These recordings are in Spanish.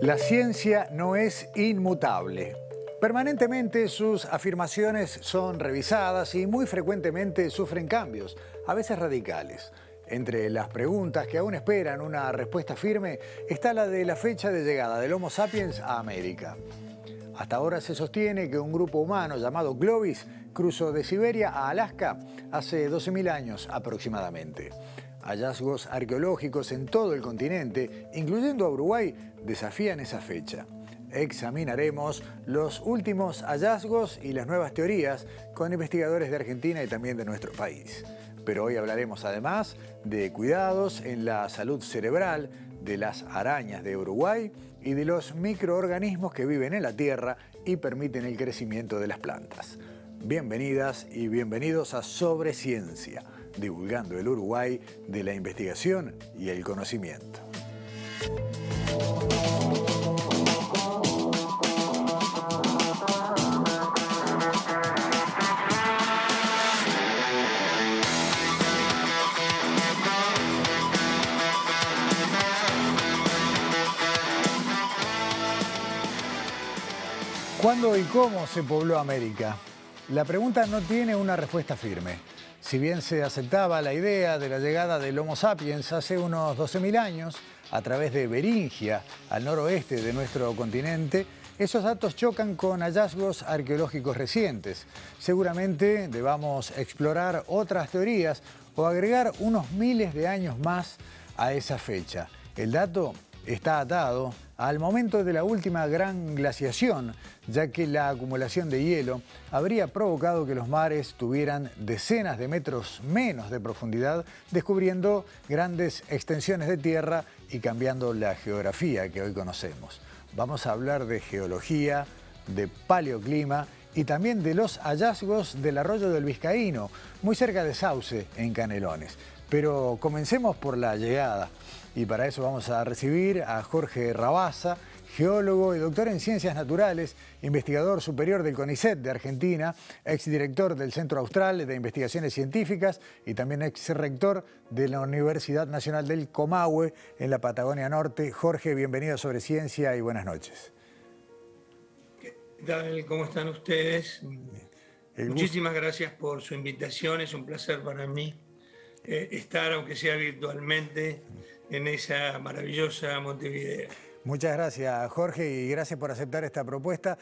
La ciencia no es inmutable. Permanentemente sus afirmaciones son revisadas y muy frecuentemente sufren cambios, a veces radicales. Entre las preguntas que aún esperan una respuesta firme está la de la fecha de llegada del Homo sapiens a América. Hasta ahora se sostiene que un grupo humano llamado Glovis cruzó de Siberia a Alaska hace 12.000 años aproximadamente. Hallazgos arqueológicos en todo el continente, incluyendo a Uruguay, desafían esa fecha. Examinaremos los últimos hallazgos y las nuevas teorías con investigadores de Argentina y también de nuestro país. Pero hoy hablaremos además de cuidados en la salud cerebral, de las arañas de Uruguay y de los microorganismos que viven en la tierra y permiten el crecimiento de las plantas. Bienvenidas y bienvenidos a Sobre Ciencia, divulgando el Uruguay de la investigación y el conocimiento. ¿Cuándo y cómo se pobló América? La pregunta no tiene una respuesta firme. Si bien se aceptaba la idea de la llegada del Homo sapiens hace unos 12.000 años, a través de Beringia, al noroeste de nuestro continente, esos datos chocan con hallazgos arqueológicos recientes. Seguramente debamos explorar otras teorías o agregar unos miles de años más a esa fecha. El dato está atado al momento de la última gran glaciación, ya que la acumulación de hielo habría provocado que los mares tuvieran decenas de metros menos de profundidad, descubriendo grandes extensiones de tierra y cambiando la geografía que hoy conocemos. Vamos a hablar de geología, de paleoclima y también de los hallazgos del arroyo del Vizcaíno, muy cerca de Sauce, en Canelones. Pero comencemos por la llegada. Y para eso vamos a recibir a Jorge Rabasa, geólogo y doctor en Ciencias Naturales, investigador superior del CONICET de Argentina, exdirector del Centro Austral de Investigaciones Científicas y también exrector de la Universidad Nacional del Comahue en la Patagonia Norte. Jorge, bienvenido a Sobre Ciencia y buenas noches. ¿Qué tal? ¿Cómo están ustedes? Muchísimas gracias por su invitación. Es un placer para mí estar, aunque sea virtualmente, en esa maravillosa Montevideo. Muchas gracias, Jorge, y gracias por aceptar esta propuesta.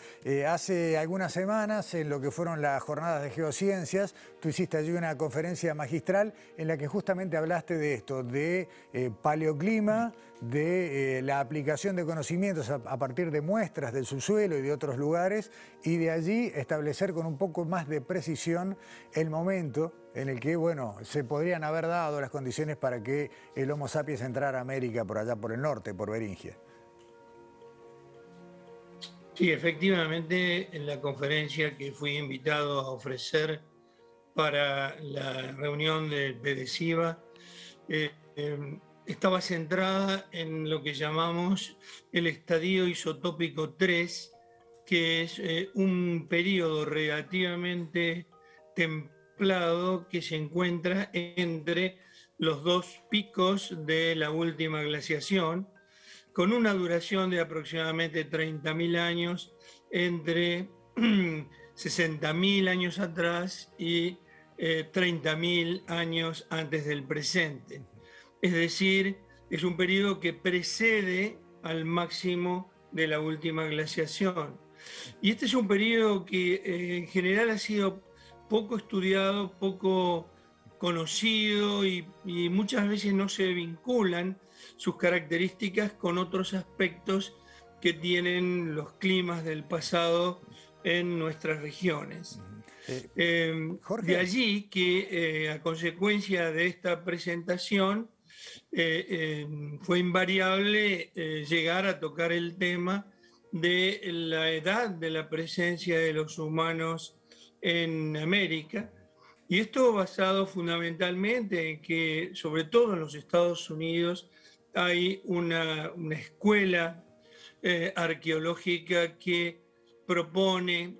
Hace algunas semanas, en lo que fueron las jornadas de geociencias, tú hiciste allí una conferencia magistral en la que justamente hablaste de esto, de paleoclima, de la aplicación de conocimientos a partir de muestras del subsuelo y de otros lugares, y de allí establecer con un poco más de precisión el momento en el que, bueno, se podrían haber dado las condiciones para que el Homo sapiens entrara a América por allá por el norte, por Beringia. Sí, efectivamente, en la conferencia que fui invitado a ofrecer para la reunión del PDCIVA, estaba centrada en lo que llamamos el estadio isotópico 3, que es un periodo relativamente templado que se encuentra entre los dos picos de la última glaciación, con una duración de aproximadamente 30.000 años entre 60.000 años atrás y 30.000 años antes del presente. Es decir, es un periodo que precede al máximo de la última glaciación. Y este es un periodo que en general ha sido poco estudiado, poco conocido y muchas veces no se vinculan sus características con otros aspectos que tienen los climas del pasado en nuestras regiones. De allí que a consecuencia de esta presentación fue invariable llegar a tocar el tema de la edad de la presencia de los humanos en América, y esto basado fundamentalmente en que, sobre todo en los Estados Unidos, hay una escuela arqueológica que propone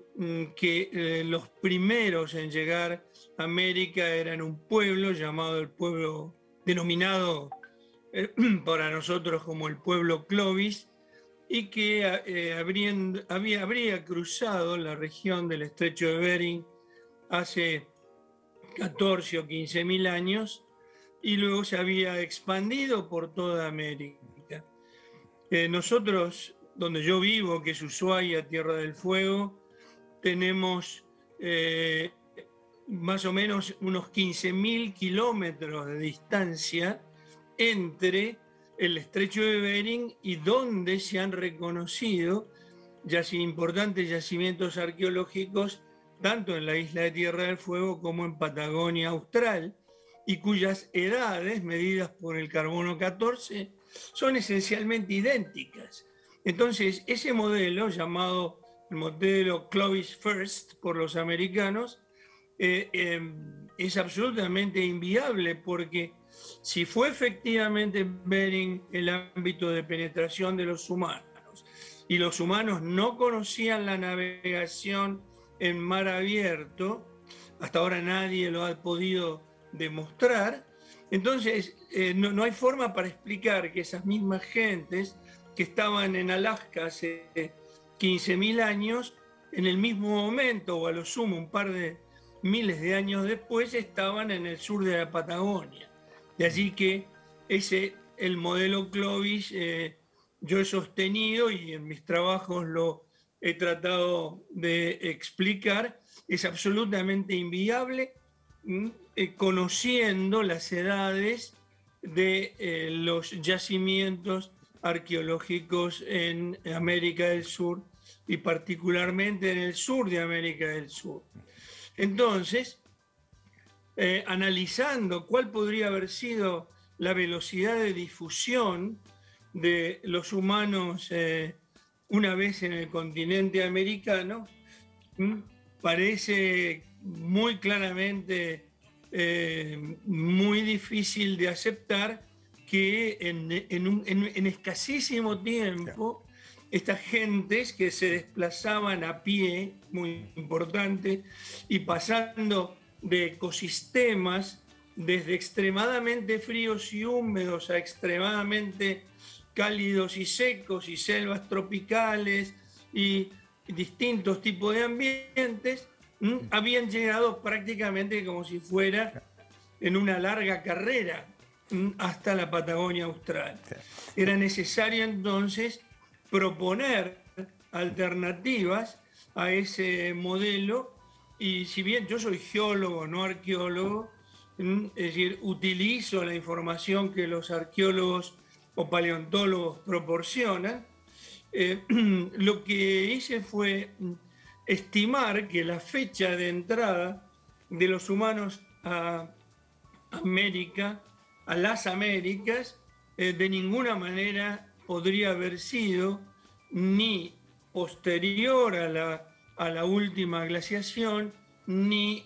que los primeros en llegar a América eran un pueblo llamado el pueblo, denominado para nosotros como el pueblo Clovis, y que habría cruzado la región del estrecho de Bering hace 14 o 15 mil años y luego se había expandido por toda América. Nosotros, donde yo vivo, que es Ushuaia, Tierra del Fuego, tenemos más o menos unos 15.000 kilómetros de distancia entre el estrecho de Bering y donde se han reconocido importantes yacimientos arqueológicos tanto en la isla de Tierra del Fuego como en Patagonia Austral, y cuyas edades, medidas por el carbono 14, son esencialmente idénticas. Entonces, ese modelo, llamado el modelo Clovis First por los americanos, es absolutamente inviable, porque si fue efectivamente Bering el ámbito de penetración de los humanos, y los humanos no conocían la navegación en mar abierto, hasta ahora nadie lo ha podido demostrar, entonces no hay forma para explicar que esas mismas gentes que estaban en Alaska hace 15.000 años, en el mismo momento, o a lo sumo un par de miles de años después, estaban en el sur de la Patagonia. De allí que el modelo Clovis, yo he sostenido y en mis trabajos lo he tratado de explicar, es absolutamente inviable, conociendo las edades de los yacimientos arqueológicos en América del Sur y particularmente en el sur de América del Sur. Entonces, analizando cuál podría haber sido la velocidad de difusión de los humanos una vez en el continente americano, parece muy claramente muy difícil de aceptar que en escasísimo tiempo estas gentes que se desplazaban a pie, muy importante, y pasando de ecosistemas desde extremadamente fríos y húmedos a extremadamente cálidos y secos, y selvas tropicales y distintos tipos de ambientes, habían llegado prácticamente como si fuera en una larga carrera hasta la Patagonia Austral. Era necesario entonces proponer alternativas a ese modelo, y si bien yo soy geólogo, no arqueólogo, es decir, utilizo la información que los arqueólogos o paleontólogos proporcionan, lo que hice fue estimar que la fecha de entrada de los humanos a América, a las Américas, de ninguna manera podría haber sido ni posterior a la última glaciación, ni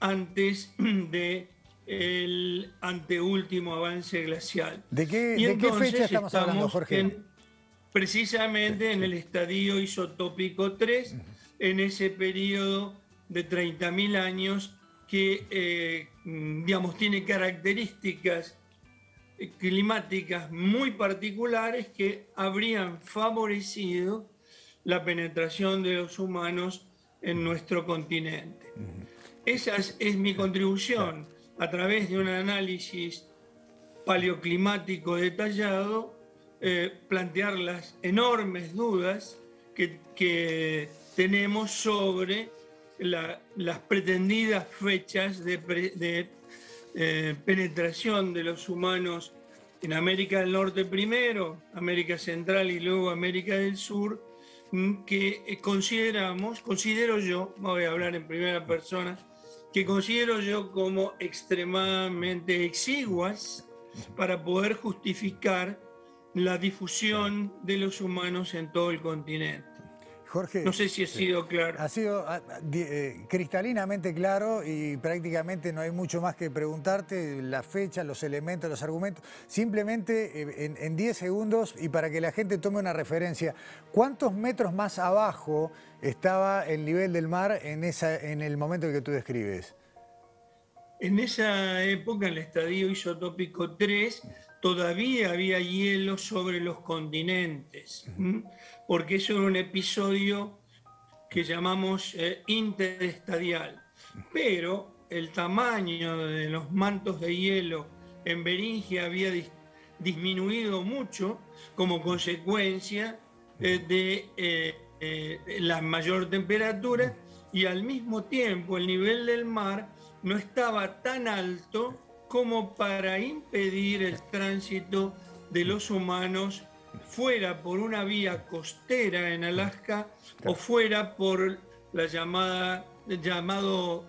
antes del anteúltimo avance glacial. ¿De qué fecha estamos hablando, Jorge? Precisamente en el estadio isotópico 3, en ese periodo de 30.000 años que, digamos, tiene características climáticas muy particulares que habrían favorecido la penetración de los humanos en nuestro continente. Esa es mi contribución, a través de un análisis paleoclimático detallado, plantear las enormes dudas que tenemos sobre las pretendidas fechas de penetración de los humanos en América del Norte primero, América Central y luego América del Sur, que considero yo, voy a hablar en primera persona, que considero yo como extremadamente exiguas para poder justificar la difusión de los humanos en todo el continente. Jorge, no sé si he sido claro. Ha sido cristalinamente claro, y prácticamente no hay mucho más que preguntarte, la fecha, los elementos, los argumentos. Simplemente en 10 segundos, y para que la gente tome una referencia, ¿cuántos metros más abajo estaba el nivel del mar en el momento que tú describes? En esa época, el estadio isotópico 3 todavía había hielo sobre los continentes, porque eso era un episodio que llamamos interestadial. Pero el tamaño de los mantos de hielo en Beringia había disminuido mucho como consecuencia de la mayor temperatura, y al mismo tiempo el nivel del mar no estaba tan alto como para impedir el tránsito de los humanos, fuera por una vía costera en Alaska o fuera por la llamado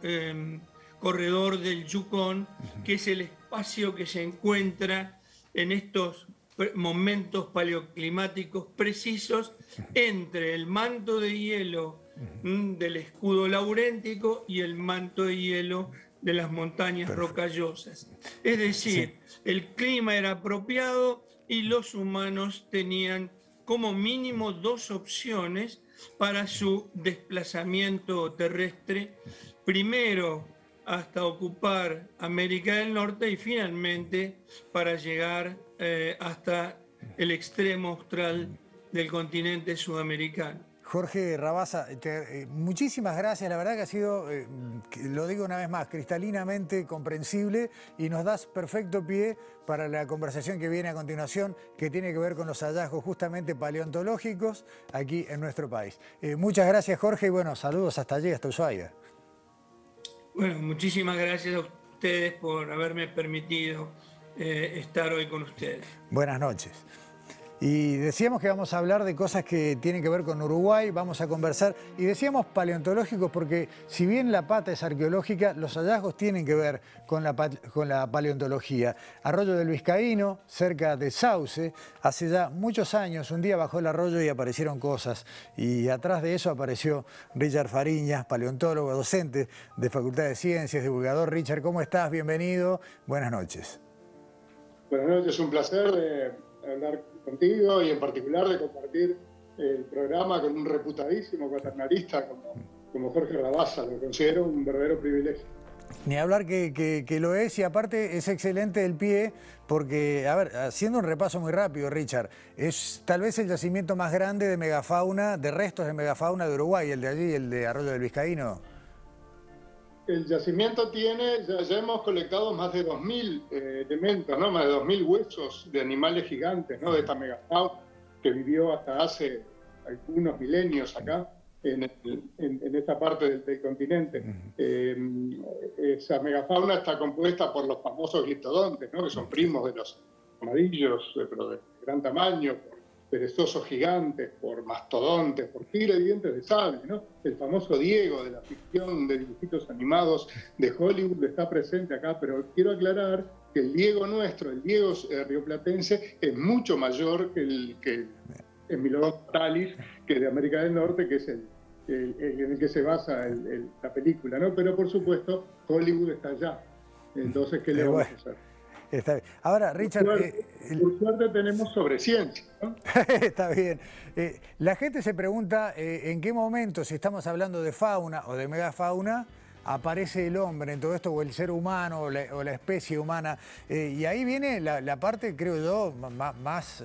corredor del Yukón, que es el espacio que se encuentra en estos momentos paleoclimáticos precisos entre el manto de hielo del escudo lauréntico y el manto de hielo de las montañas rocallosas. Es decir, el clima era apropiado y los humanos tenían como mínimo dos opciones para su desplazamiento terrestre: primero hasta ocupar América del Norte y finalmente para llegar hasta el extremo austral del continente sudamericano. Jorge Rabasa, muchísimas gracias. La verdad que ha sido, lo digo una vez más, cristalinamente comprensible, y nos das perfecto pie para la conversación que viene a continuación, que tiene que ver con los hallazgos justamente paleontológicos aquí en nuestro país. Muchas gracias, Jorge, y bueno, saludos hasta allí, hasta Ushuaia. Bueno, muchísimas gracias a ustedes por haberme permitido estar hoy con ustedes. Buenas noches. Y decíamos que vamos a hablar de cosas que tienen que ver con Uruguay, vamos a conversar, y decíamos paleontológicos porque si bien la pata es arqueológica, los hallazgos tienen que ver con la paleontología. Arroyo del Vizcaíno, cerca de Sauce, hace ya muchos años, un día bajó el arroyo y aparecieron cosas, y atrás de eso apareció Richard Fariñas, paleontólogo, docente de Facultad de Ciencias, divulgador. Richard, ¿cómo estás? Bienvenido, buenas noches. Buenas noches, un placer de hablar contigo y en particular de compartir el programa con un reputadísimo cuaternarista como Jorge Rabasa. Lo considero un verdadero privilegio. Ni hablar que lo es, y aparte es excelente el pie porque, a ver, haciendo un repaso muy rápido, Richard, es tal vez el yacimiento más grande de megafauna, de restos de megafauna de Uruguay, el de allí, el de Arroyo del Vizcaíno. El yacimiento tiene, ya hemos colectado más de 2.000 elementos, ¿no? Más de 2.000 huesos de animales gigantes, ¿no? De esta megafauna que vivió hasta hace algunos milenios acá, en esta parte del continente. Esa megafauna está compuesta por los famosos gliptodontes, ¿no? Que son primos de los armadillos, pero de gran tamaño, por perezosos gigantes, por mastodontes, por tigre de dientes de sable, ¿no? El famoso Diego de la ficción de dibujitos animados de Hollywood está presente acá, pero quiero aclarar que el Diego nuestro, el Diego rioplatense, es mucho mayor que el Milodon Talis, que de América del Norte, que es en el que se basa la película, ¿no? Pero por supuesto, Hollywood está allá. Entonces, ¿qué le vamos a hacer? Está bien. Ahora, Richard... Por suerte tenemos sobre ciencia, ¿no? Está bien. La gente se pregunta en qué momento, si estamos hablando de fauna o de megafauna, aparece el hombre en todo esto, o el ser humano, o la especie humana. Y ahí viene la parte, creo yo, más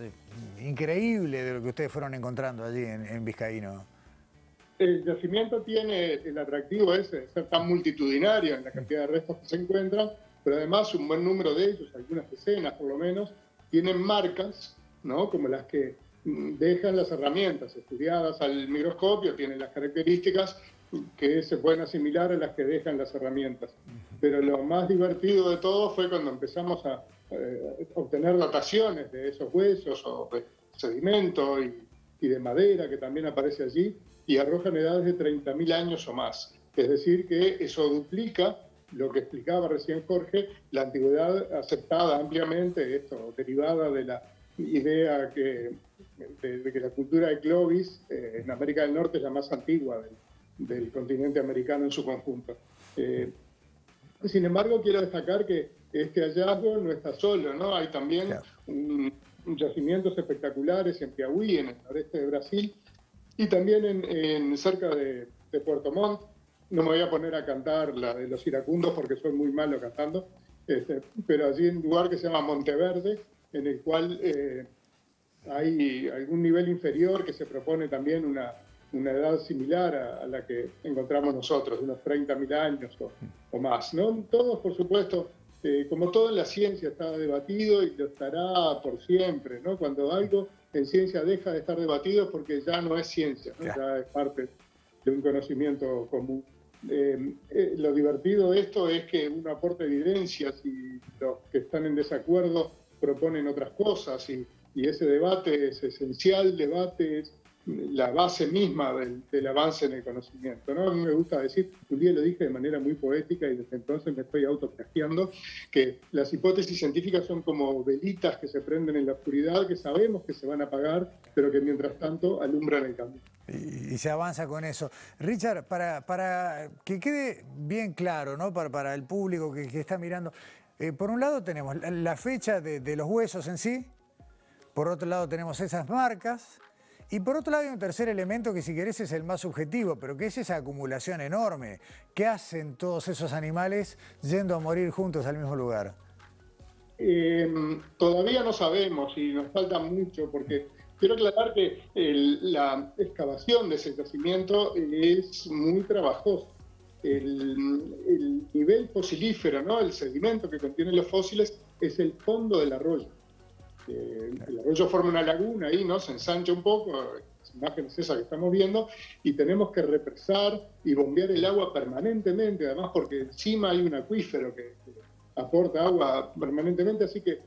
increíble de lo que ustedes fueron encontrando allí en Vizcaíno. El yacimiento tiene el atractivo ese de ser tan multitudinario en la cantidad de restos que se encuentran, pero además un buen número de ellos, algunas decenas por lo menos, tienen marcas, ¿no? Como las que dejan las herramientas estudiadas al microscopio, tienen las características que se pueden asimilar a las que dejan las herramientas. Pero lo más divertido de todo fue cuando empezamos a obtener dataciones de esos huesos o de sedimento y de madera que también aparece allí, y arrojan edades de 30.000 años o más. Es decir, que eso duplica lo que explicaba recién Jorge, la antigüedad aceptada ampliamente, esto derivada de la idea de que la cultura de Clovis en América del Norte es la más antigua del continente americano en su conjunto. Sin embargo, quiero destacar que este hallazgo no está solo, ¿no? Hay también yacimientos espectaculares en Piauí, en el noreste de Brasil, y también cerca de Puerto Montt. No me voy a poner a cantar la de los iracundos porque soy muy malo cantando, pero allí en un lugar que se llama Monteverde, en el cual hay algún nivel inferior que se propone también una edad similar a la que encontramos nosotros, unos 30.000 años o más, ¿no? Todos, por supuesto, como todo en la ciencia está debatido y lo estará por siempre, ¿no? Cuando algo en ciencia deja de estar debatido es porque ya no es ciencia, ¿no? Ya es parte de un conocimiento común. Lo divertido de esto es que uno aporta evidencias y los que están en desacuerdo proponen otras cosas y ese debate es esencial, el debate es la base misma del avance en el conocimiento, ¿no? A mí me gusta decir, un día lo dije de manera muy poética y desde entonces me estoy autoplagiando, que las hipótesis científicas son como velitas que se prenden en la oscuridad, que sabemos que se van a apagar, pero que mientras tanto alumbran el camino. Y se avanza con eso. Richard, para que quede bien claro, ¿no? Para el público que está mirando, por un lado tenemos la fecha de los huesos en sí, por otro lado tenemos esas marcas, y por otro lado hay un tercer elemento que si querés es el más subjetivo, pero que es esa acumulación enorme. ¿Qué hacen todos esos animales yendo a morir juntos al mismo lugar? Todavía no sabemos y nos falta mucho porque quiero aclarar que la excavación de ese yacimiento es muy trabajosa. El nivel fosilífero, ¿no? El sedimento que contienen los fósiles es el fondo del arroyo. El arroyo forma una laguna ahí, ¿no? Se ensancha un poco, las imágenes esas que estamos viendo, y tenemos que represar y bombear el agua permanentemente, además porque encima hay un acuífero que aporta agua permanentemente, así que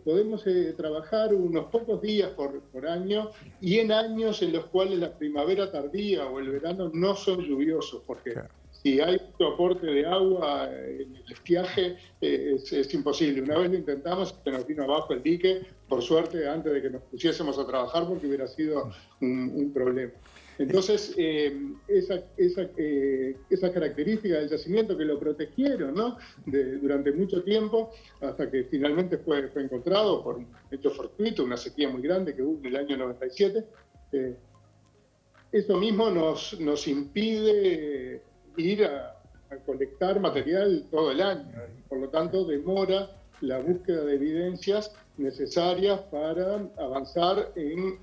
podemos trabajar unos pocos días por año y en años en los cuales la primavera tardía o el verano no son lluviosos, porque si hay mucho aporte de agua en el estiaje es imposible. Una vez lo intentamos, se nos vino abajo el dique, por suerte, antes de que nos pusiésemos a trabajar, porque hubiera sido un problema. Entonces, esa característica del yacimiento que lo protegieron, ¿no? Durante mucho tiempo, hasta que finalmente fue encontrado por un hecho fortuito, una sequía muy grande que hubo en el año 97, eso mismo nos impide ir a colectar material todo el año. Por lo tanto, demora la búsqueda de evidencias necesarias para avanzar en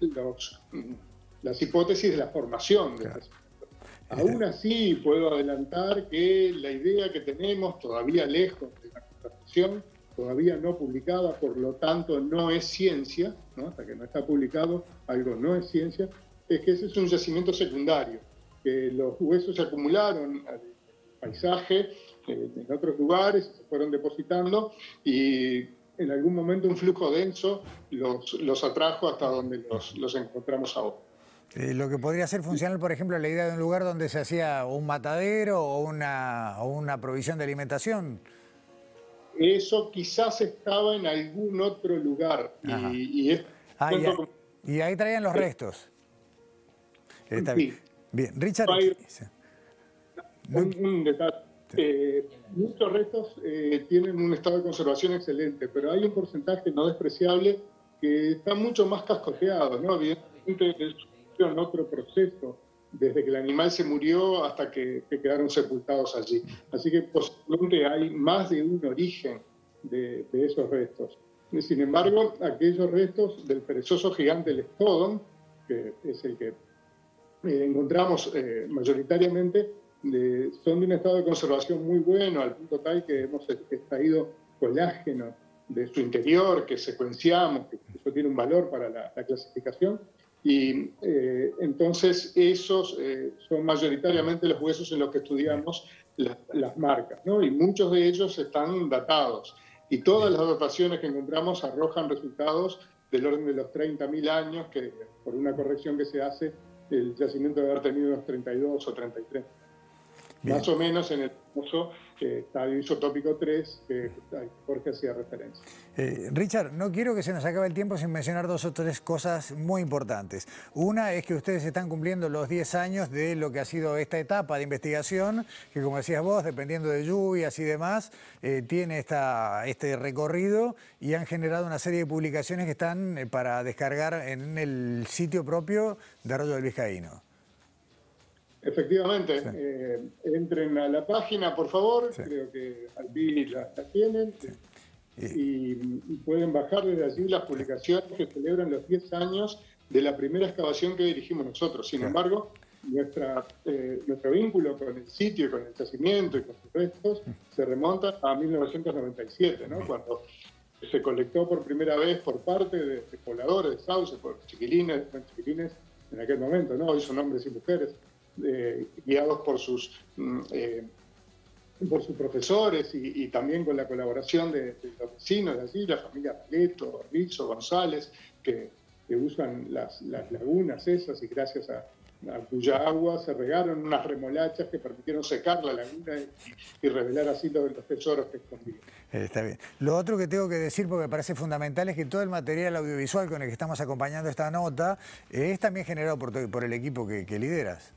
las hipótesis de la formación de este yacimiento. Aún así, puedo adelantar que la idea que tenemos, todavía lejos de la constatación, todavía no publicada, por lo tanto no es ciencia, ¿no? Hasta que no está publicado, algo no es ciencia, es que ese es un yacimiento secundario, que los huesos se acumularon al paisaje en otros lugares, se fueron depositando y en algún momento un flujo denso los atrajo hasta donde los encontramos ahora. Lo que podría ser funcional, por ejemplo, la idea de un lugar donde se hacía un matadero o una provisión de alimentación. Eso quizás estaba en algún otro lugar. Y ahí traían los restos. Está bien. Sí. Bien, Richard. Un detalle. Muchos restos tienen un estado de conservación excelente, pero hay un porcentaje no despreciable que está mucho más cascoteado, ¿no? Evidentemente en otro proceso, desde que el animal se murió hasta que quedaron sepultados allí. Así que posiblemente hay más de un origen de esos restos. Sin embargo, aquellos restos del perezoso gigante Lestodon, que es el que encontramos mayoritariamente, son de un estado de conservación muy bueno, al punto tal que hemos extraído colágeno de su interior, que secuenciamos, que eso tiene un valor para la clasificación. Y entonces esos son mayoritariamente los huesos en los que estudiamos las marcas, ¿no? Y muchos de ellos están datados. Y todas las dataciones que encontramos arrojan resultados del orden de los 30.000 años, que por una corrección que se hace, el yacimiento debe haber tenido unos 32 o 33. Bien. Más o menos en el famoso estadio isotópico 3 que Jorge hacía referencia. Richard, no quiero que se nos acabe el tiempo sin mencionar dos o tres cosas muy importantes. Una es que ustedes están cumpliendo los 10 años de lo que ha sido esta etapa de investigación, que como decías vos, dependiendo de lluvias y demás, tiene este recorrido y han generado una serie de publicaciones que están para descargar en el sitio propio de Arroyo del Vizcaíno. Efectivamente, sí. Entren a la página, por favor, sí. Creo que allí la tienen. Sí. y pueden bajar desde allí las publicaciones que celebran los 10 años de la primera excavación que dirigimos nosotros. Sin embargo, nuestro vínculo con el sitio y con el yacimiento y con sus restos se remonta a 1997, ¿no? Cuando se colectó por primera vez por parte de pobladores de Sauce, por chiquilines en aquel momento, ¿no? Hoy son hombres y mujeres, guiados por sus profesores y también con la colaboración de los vecinos de allí, la familia Paleto, Rizzo, González, que usan las lagunas esas, y gracias a cuya agua se regaron unas remolachas que permitieron secar la laguna y revelar así los tesoros que escondían. Está bien. Lo otro que tengo que decir, porque me parece fundamental, es que todo el material audiovisual con el que estamos acompañando esta nota es también generado por el equipo que lideras.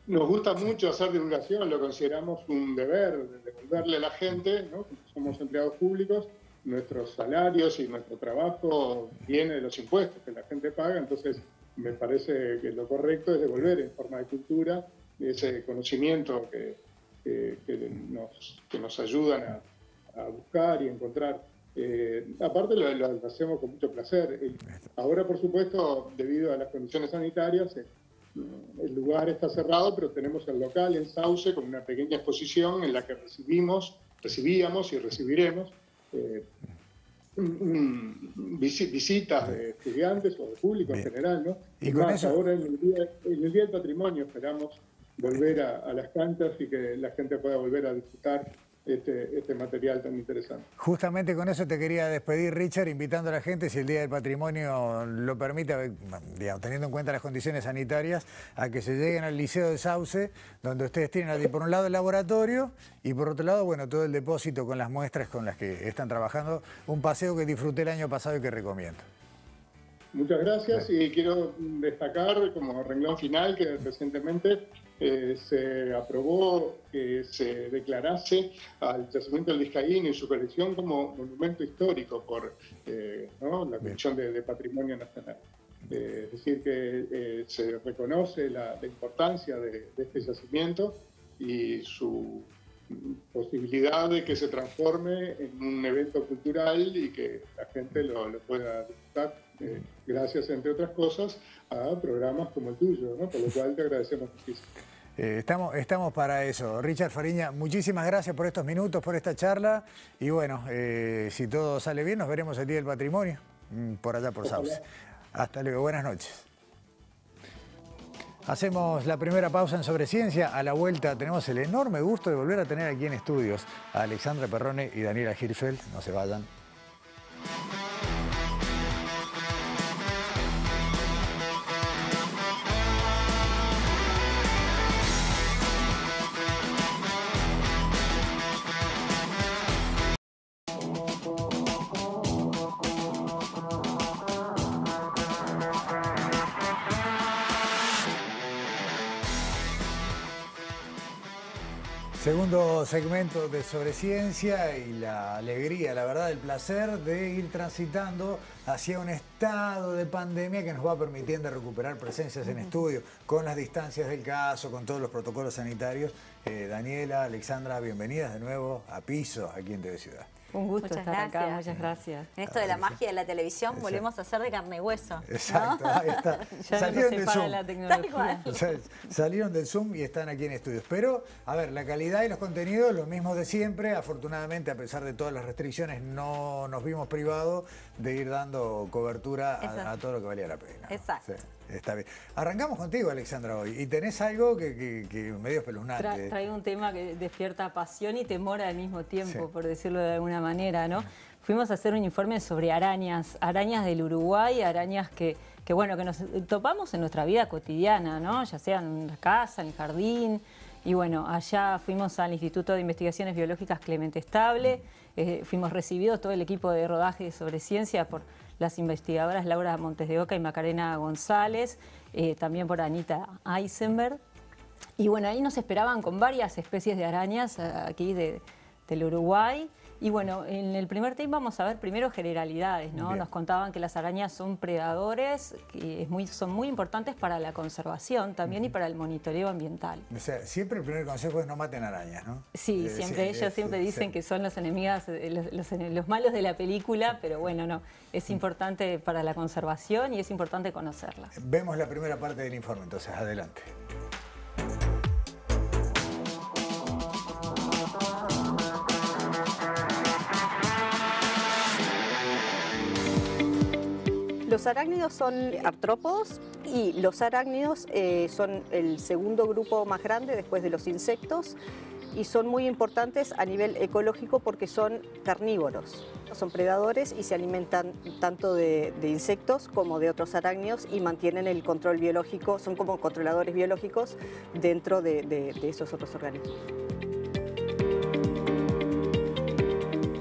Nos gusta mucho hacer divulgación, lo consideramos un deber de devolverle a la gente, ¿no? Somos empleados públicos, nuestros salarios y nuestro trabajo viene de los impuestos que la gente paga, entonces me parece que lo correcto es devolver en forma de cultura ese conocimiento que nos ayudan a buscar y encontrar. Aparte lo hacemos con mucho placer. Ahora, por supuesto, debido a las condiciones sanitarias, el lugar está cerrado, pero tenemos el local en Sauce con una pequeña exposición en la que recibíamos y recibiremos visitas de estudiantes o de público en general, ¿no? Y con eso, ahora en el día del Patrimonio esperamos volver a las canchas y que la gente pueda volver a disfrutar este material tan interesante. Justamente con eso te quería despedir, Richard, invitando a la gente, si el Día del Patrimonio lo permite, digamos, teniendo en cuenta las condiciones sanitarias, a que se lleguen al Liceo de Sauce, donde ustedes tienen allí por un lado el laboratorio y por otro lado, bueno, todo el depósito con las muestras con las que están trabajando. Un paseo que disfruté el año pasado y que recomiendo. Muchas gracias, y quiero destacar como renglón final que recientemente se aprobó que se declarase al yacimiento del Vizcaíno y su colección como monumento histórico por la Comisión de Patrimonio Nacional. Es decir, que se reconoce la importancia de este yacimiento y su posibilidad de que se transforme en un evento cultural y que la gente lo pueda disfrutar, gracias, entre otras cosas, a programas como el tuyo, ¿no? Por lo cual te agradecemos muchísimo. Estamos para eso. Richard Fariña, muchísimas gracias por estos minutos, por esta charla, y bueno, si todo sale bien, nos veremos el Día del Patrimonio, por allá por Sauce. Hasta luego, buenas noches. Hacemos la primera pausa en Sobre Ciencia. A la vuelta tenemos el enorme gusto de volver a tener aquí en estudios a Alexandra Perrone y Daniela Hirschfeld. No se vayan. Segundo segmento de Sobre Ciencia, y la alegría, la verdad, el placer de ir transitando hacia un estado de pandemia que nos va permitiendo recuperar presencias en estudio, con las distancias del caso, con todos los protocolos sanitarios. Daniela, Alexandra, bienvenidas de nuevo a Piso, aquí en TV Ciudad. Un gusto estar acá, muchas gracias. En esto de la magia de la televisión volvemos a hacer de carne y hueso. Exacto, ¿no? Ahí está. Salieron del Zoom. La tecnología. Salieron del Zoom y están aquí en estudios. Pero, a ver, la calidad y los contenidos, los mismos de siempre. Afortunadamente, a pesar de todas las restricciones, no nos vimos privados de ir dando cobertura a todo lo que valía la pena. Exacto. Sí. Está bien. Arrancamos contigo, Alexandra, hoy. Y tenés algo que medio espeluznante. Traigo un tema que despierta pasión y temor al mismo tiempo, por decirlo de alguna manera, ¿no? Fuimos a hacer un informe sobre arañas del Uruguay, arañas que nos topamos en nuestra vida cotidiana, ¿no? Ya sea en la casa, en el jardín. Y bueno, allá fuimos al Instituto de Investigaciones Biológicas Clemente Estable, fuimos recibidos todo el equipo de rodaje de Sobre Ciencia por las investigadoras Laura Montes de Oca y Macarena González, también por Anita Eisenberg. Y bueno, ahí nos esperaban con varias especies de arañas aquí del Uruguay. Y bueno, en el primer tip vamos a ver primero generalidades, ¿no? Bien. Nos contaban que las arañas son predadores, que son muy importantes para la conservación también y para el monitoreo ambiental. O sea, siempre el primer consejo es no maten arañas, ¿no? Sí, ellos siempre dicen que son los enemigos, los malos de la película, pero bueno, no, es importante para la conservación y es importante conocerlas. Vemos la primera parte del informe, entonces adelante. Los arácnidos son artrópodos y los arácnidos son el segundo grupo más grande después de los insectos y son muy importantes a nivel ecológico porque son carnívoros. Son predadores y se alimentan tanto de insectos como de otros arácnidos y mantienen el control biológico, son como controladores biológicos dentro de esos otros organismos.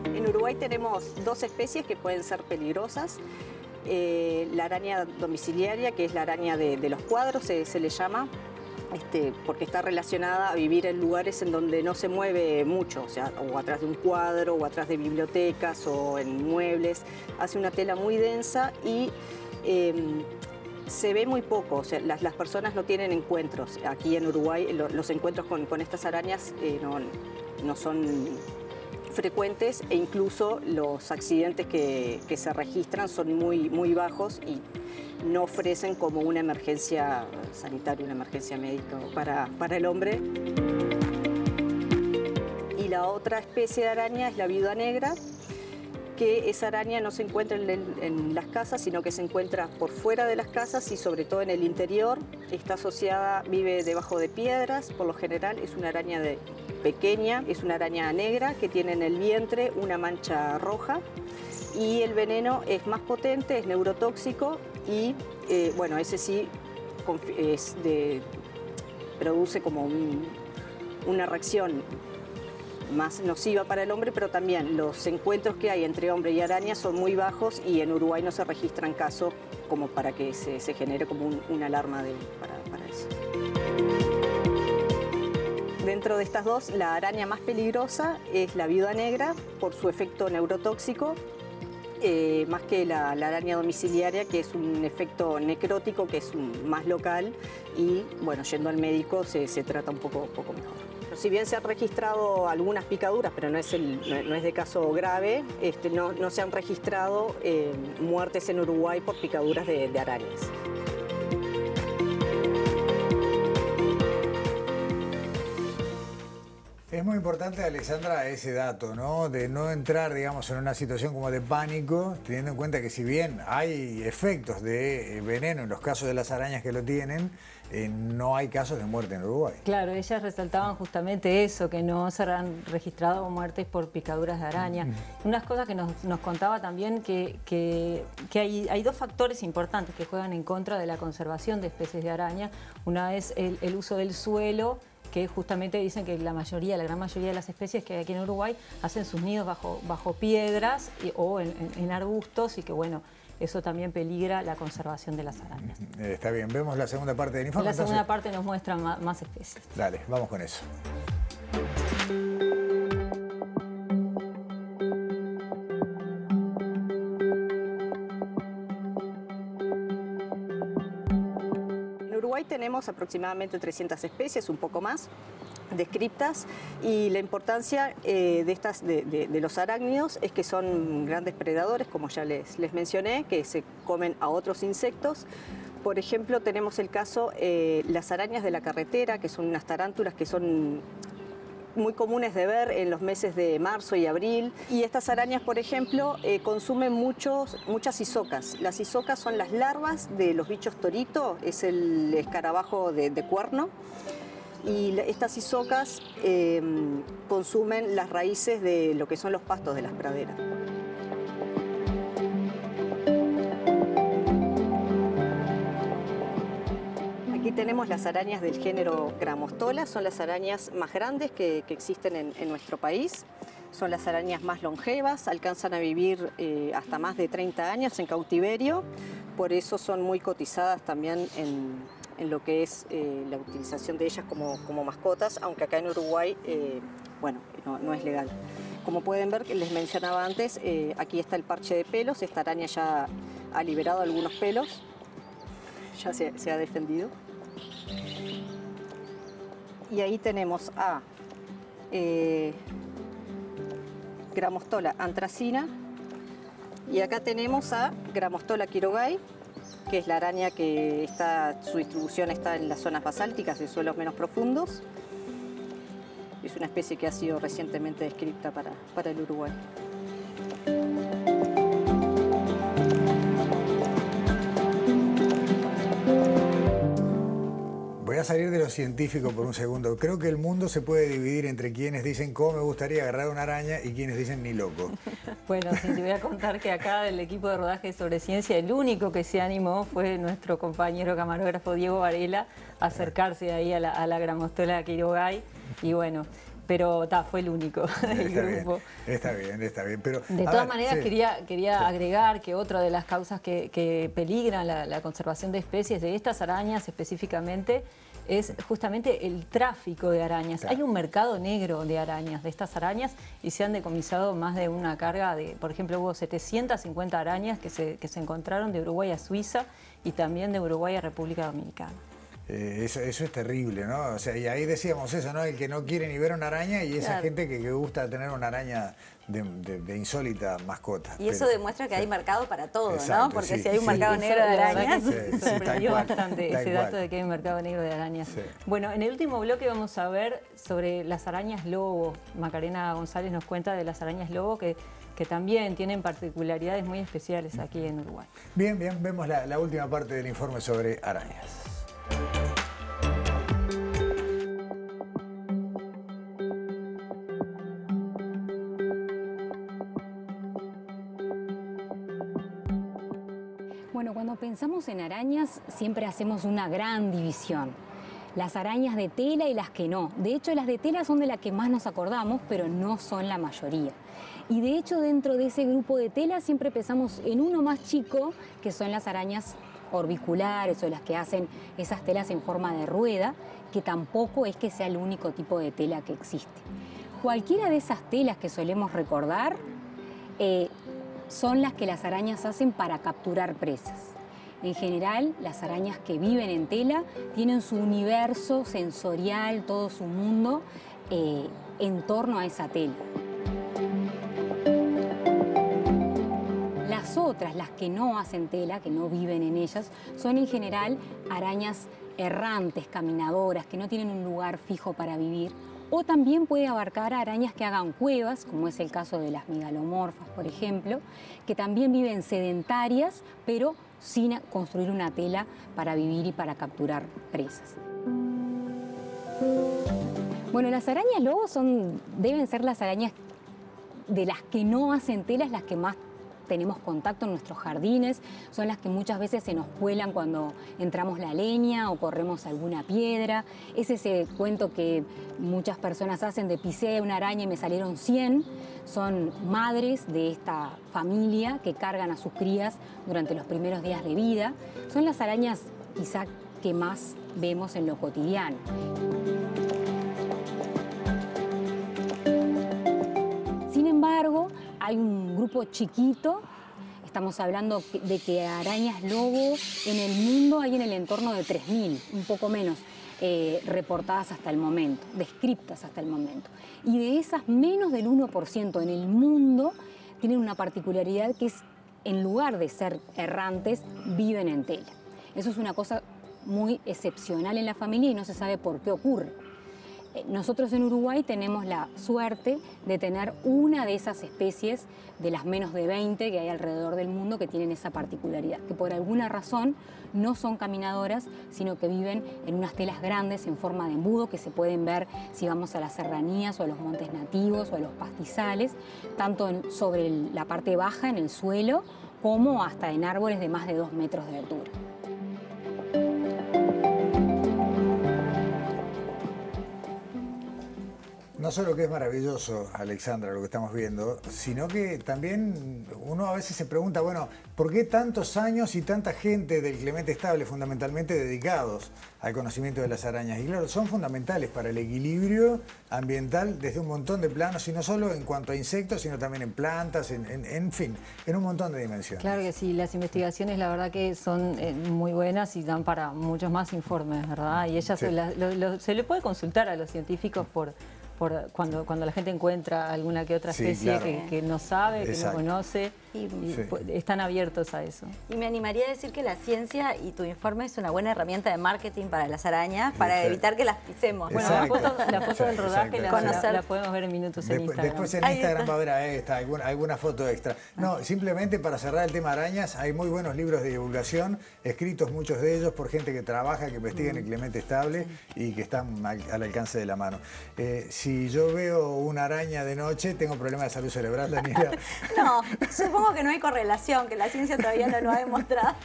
En Uruguay tenemos dos especies que pueden ser peligrosas. La araña domiciliaria, que es la araña de los cuadros, se le llama, porque está relacionada a vivir en lugares en donde no se mueve mucho, o sea, o atrás de un cuadro, o atrás de bibliotecas, o en muebles. Hace una tela muy densa y se ve muy poco, o sea, las personas no tienen encuentros. Aquí en Uruguay los encuentros con estas arañas no son frecuentes e incluso los accidentes que se registran son muy bajos y no ofrecen como una emergencia sanitaria, una emergencia médica para el hombre. Y la otra especie de araña es la viuda negra, que esa araña no se encuentra en las casas, sino que se encuentra por fuera de las casas y sobre todo en el interior. Está asociada, vive debajo de piedras, por lo general es una araña pequeña, es una araña negra que tiene en el vientre una mancha roja y el veneno es más potente, es neurotóxico y bueno, ese sí produce como una reacción más nociva para el hombre, pero también los encuentros que hay entre hombre y araña son muy bajos y en Uruguay no se registran casos como para que se genere como una alarma para eso. Dentro de estas dos, la araña más peligrosa es la viuda negra por su efecto neurotóxico, más que la araña domiciliaria, que es un efecto necrótico, que es más local y, bueno, yendo al médico se trata un poco mejor. Si bien se han registrado algunas picaduras, pero no es de caso grave, no se han registrado muertes en Uruguay por picaduras de arañas. Es muy importante, Alexandra, ese dato, ¿no? De no entrar, digamos, en una situación como de pánico, teniendo en cuenta que si bien hay efectos de veneno en los casos de las arañas que lo tienen, no hay casos de muerte en Uruguay. Claro, ellas resaltaban justamente eso, que no se han registrado muertes por picaduras de araña. Unas cosas que nos contaba también que hay dos factores importantes que juegan en contra de la conservación de especies de araña. Una es el uso del suelo, que justamente dicen que la gran mayoría de las especies que hay aquí en Uruguay hacen sus nidos bajo piedras o en arbustos y que, bueno, eso también peligra la conservación de las arañas. Está bien, vemos la segunda parte del informe. La segunda parte nos muestra más especies. Dale, vamos con eso. Tenemos aproximadamente 300 especies, un poco más, descriptas, y la importancia de los arácnidos es que son grandes predadores, como ya les mencioné, que se comen a otros insectos. Por ejemplo, tenemos el caso las arañas de la carretera, que son unas tarántulas que son muy comunes de ver en los meses de marzo y abril. Y estas arañas, por ejemplo, consumen muchas isocas. Las isocas son las larvas de los bichos torito, es el escarabajo de cuerno. Y estas isocas consumen las raíces de lo que son los pastos de las praderas. Aquí tenemos las arañas del género Grammostola, son las arañas más grandes que existen en nuestro país. Son las arañas más longevas, alcanzan a vivir hasta más de 30 años en cautiverio, por eso son muy cotizadas también en lo que es la utilización de ellas como mascotas, aunque acá en Uruguay, bueno, no es legal. como pueden ver, que les mencionaba antes, aquí está el parche de pelos. Esta araña ya ha liberado algunos pelos, ya se ha defendido. Y ahí tenemos a Grammostola anthracina, y acá tenemos a Grammostola quirogai, que es la araña que su distribución está en las zonas basálticas, en suelos menos profundos. Es una especie que ha sido recientemente descrita para el Uruguay. Voy a salir de lo científico por un segundo. Creo que el mundo se puede dividir entre quienes dicen cómo me gustaría agarrar una araña y quienes dicen ni loco. Bueno, sí, te voy a contar que acá del equipo de rodaje sobre ciencia, el único que se animó fue nuestro compañero camarógrafo Diego Varela a acercarse ahí a la Grammostola quirogai. Y bueno, pero fue el único del grupo. Está bien. Pero, de todas maneras, quería agregar que otra de las causas que peligran la conservación de especies de estas arañas específicamente es justamente el tráfico de arañas. Claro. Hay un mercado negro de arañas, de estas arañas, y se han decomisado más de una carga de, por ejemplo, hubo 750 arañas que se encontraron de Uruguay a Suiza y también de Uruguay a República Dominicana. Eso es terrible, ¿no? O sea, y ahí decíamos eso, ¿no? El que no quiere ni ver una araña y esa gente que gusta tener una araña de insólita mascota. Y eso demuestra que hay mercado para todo, ¿no? Porque si hay un mercado negro de arañas... sorprendió bastante ese dato de que hay un mercado negro de arañas. Sí. Bueno, en el último bloque vamos a ver sobre las arañas lobo. Macarena González nos cuenta de las arañas lobo que también tienen particularidades muy especiales aquí en Uruguay. Bien, vemos la última parte del informe sobre arañas. Bueno, cuando pensamos en arañas siempre hacemos una gran división. Las arañas de tela y las que no. De hecho, las de tela son de las que más nos acordamos, pero no son la mayoría. Y de hecho, dentro de ese grupo de tela siempre pensamos en uno más chico, que son las arañas orbiculares o las que hacen esas telas en forma de rueda, que tampoco es que sea el único tipo de tela que existe. Cualquiera de esas telas que solemos recordar son las que las arañas hacen para capturar presas. En general, las arañas que viven en tela tienen su universo sensorial, todo su mundo en torno a esa tela. Las otras, las que no hacen tela, que no viven en ellas, son en general arañas errantes, caminadoras, que no tienen un lugar fijo para vivir. O también puede abarcar arañas que hagan cuevas, como es el caso de las megalomorfas, por ejemplo, que también viven sedentarias, pero sin construir una tela para vivir y para capturar presas. Bueno, las arañas lobo deben ser las arañas de las que no hacen telas, las que más tenemos contacto en nuestros jardines, son las que muchas veces se nos cuelan cuando entramos la leña o corremos alguna piedra. Es ese cuento que muchas personas hacen de pisé una araña y me salieron 100. Son madres de esta familia que cargan a sus crías durante los primeros días de vida. Son las arañas quizá que más vemos en lo cotidiano. Sin embargo, hay un grupo chiquito, estamos hablando de que arañas lobo en el mundo hay en el entorno de 3.000, un poco menos, reportadas hasta el momento, descriptas hasta el momento. Y de esas, menos del 1% en el mundo tienen una particularidad que es, en lugar de ser errantes, viven en tela. Eso es una cosa muy excepcional en la familia y no se sabe por qué ocurre. Nosotros en Uruguay tenemos la suerte de tener una de esas especies de las menos de 20 que hay alrededor del mundo que tienen esa particularidad, que por alguna razón no son caminadoras, sino que viven en unas telas grandes en forma de embudo que se pueden ver si vamos a las serranías o a los montes nativos o a los pastizales, tanto sobre la parte baja, en el suelo, como hasta en árboles de más de 2 metros de altura. No solo que es maravilloso, Alexandra, lo que estamos viendo, sino que también uno a veces se pregunta, bueno, ¿por qué tantos años y tanta gente del Clemente Estable fundamentalmente dedicados al conocimiento de las arañas? Y claro, son fundamentales para el equilibrio ambiental desde un montón de planos, y no solo en cuanto a insectos, sino también en plantas, en fin, en un montón de dimensiones. Claro que sí, las investigaciones la verdad que son muy buenas y dan para muchos más informes, ¿verdad? Y ella Sí. se le puede consultar a los científicos por cuando la gente encuentra alguna que otra Sí, especie claro. que no sabe, Exacto. que no conoce, y Sí. están abiertos a eso. Y me animaría a decir que la ciencia y tu informe es una buena herramienta de marketing para las arañas, para Exacto. evitar que las pisemos. Bueno, Exacto. la foto del rodaje Exacto. la podemos ver en minutos en Instagram. Después en Ahí Instagram está. va a haber alguna foto extra. No, simplemente para cerrar el tema arañas, hay muy buenos libros de divulgación, escritos muchos de ellos por gente que trabaja, que investiga en el Clemente Estable y que están al alcance de la mano. Si yo veo una araña de noche, tengo problemas de salud cerebral, Daniela. No, supongo que no hay correlación, que la ciencia todavía no lo ha demostrado.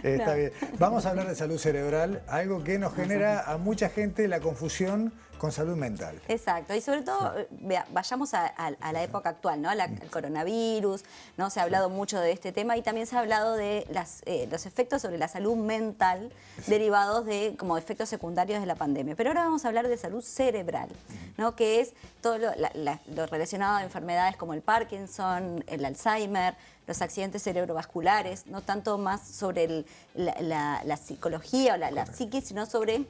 Está No. bien. Vamos a hablar de salud cerebral, algo que nos genera a mucha gente la confusión con salud mental. Exacto, y sobre todo vayamos a la época actual, ¿no? Al coronavirus, ¿no? Se ha hablado mucho de este tema y también se ha hablado de los efectos sobre la salud mental derivados de como efectos secundarios de la pandemia. Pero ahora vamos a hablar de salud cerebral, ¿no? Que es todo lo relacionado a enfermedades como el Parkinson, el Alzheimer, los accidentes cerebrovasculares, no tanto más sobre la psicología o la psiquis, sino sobre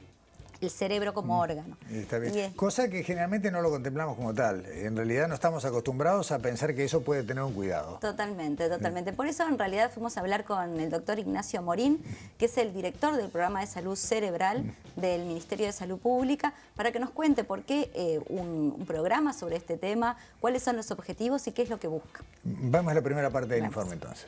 el cerebro como órgano. Está bien. Y Cosa que generalmente no lo contemplamos como tal. En realidad no estamos acostumbrados a pensar que eso puede tener un cuidado. Totalmente, totalmente. Por eso en realidad fuimos a hablar con el doctor Ignacio Morín, que es el director del programa de salud cerebral del Ministerio de Salud Pública, para que nos cuente por qué un programa sobre este tema, cuáles son los objetivos y qué es lo que busca. Vamos a la primera parte del Vamos. informe entonces.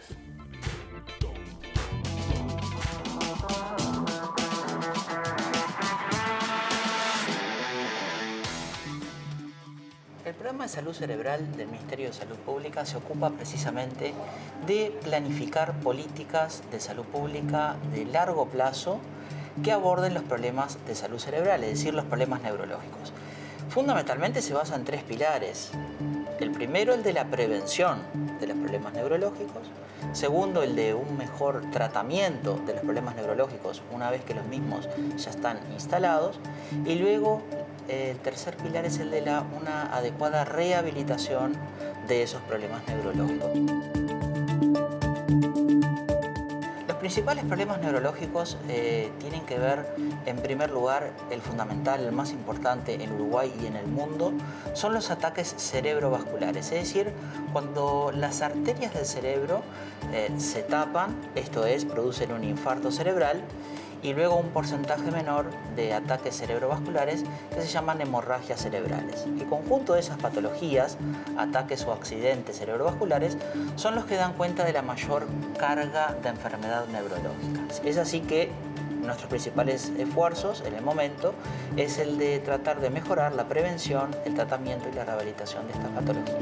El programa de salud cerebral del Ministerio de Salud Pública se ocupa precisamente de planificar políticas de salud pública de largo plazo que aborden los problemas de salud cerebral, es decir, los problemas neurológicos. Fundamentalmente se basa en 3 pilares. El primero, el de la prevención de los problemas neurológicos. Segundo, el de un mejor tratamiento de los problemas neurológicos una vez que los mismos ya están instalados. Y luego, el tercer pilar es el de una adecuada rehabilitación de esos problemas neurológicos. Los principales problemas neurológicos tienen que ver, en primer lugar, el fundamental, el más importante en Uruguay y en el mundo, son los ataques cerebrovasculares. Es decir, cuando las arterias del cerebro se tapan, esto es, producen un infarto cerebral, y luego un porcentaje menor de ataques cerebrovasculares que se llaman hemorragias cerebrales. El conjunto de esas patologías, ataques o accidentes cerebrovasculares, son los que dan cuenta de la mayor carga de enfermedad neurológica. Es así que nuestros principales esfuerzos en el momento es el de tratar de mejorar la prevención, el tratamiento y la rehabilitación de esta patología.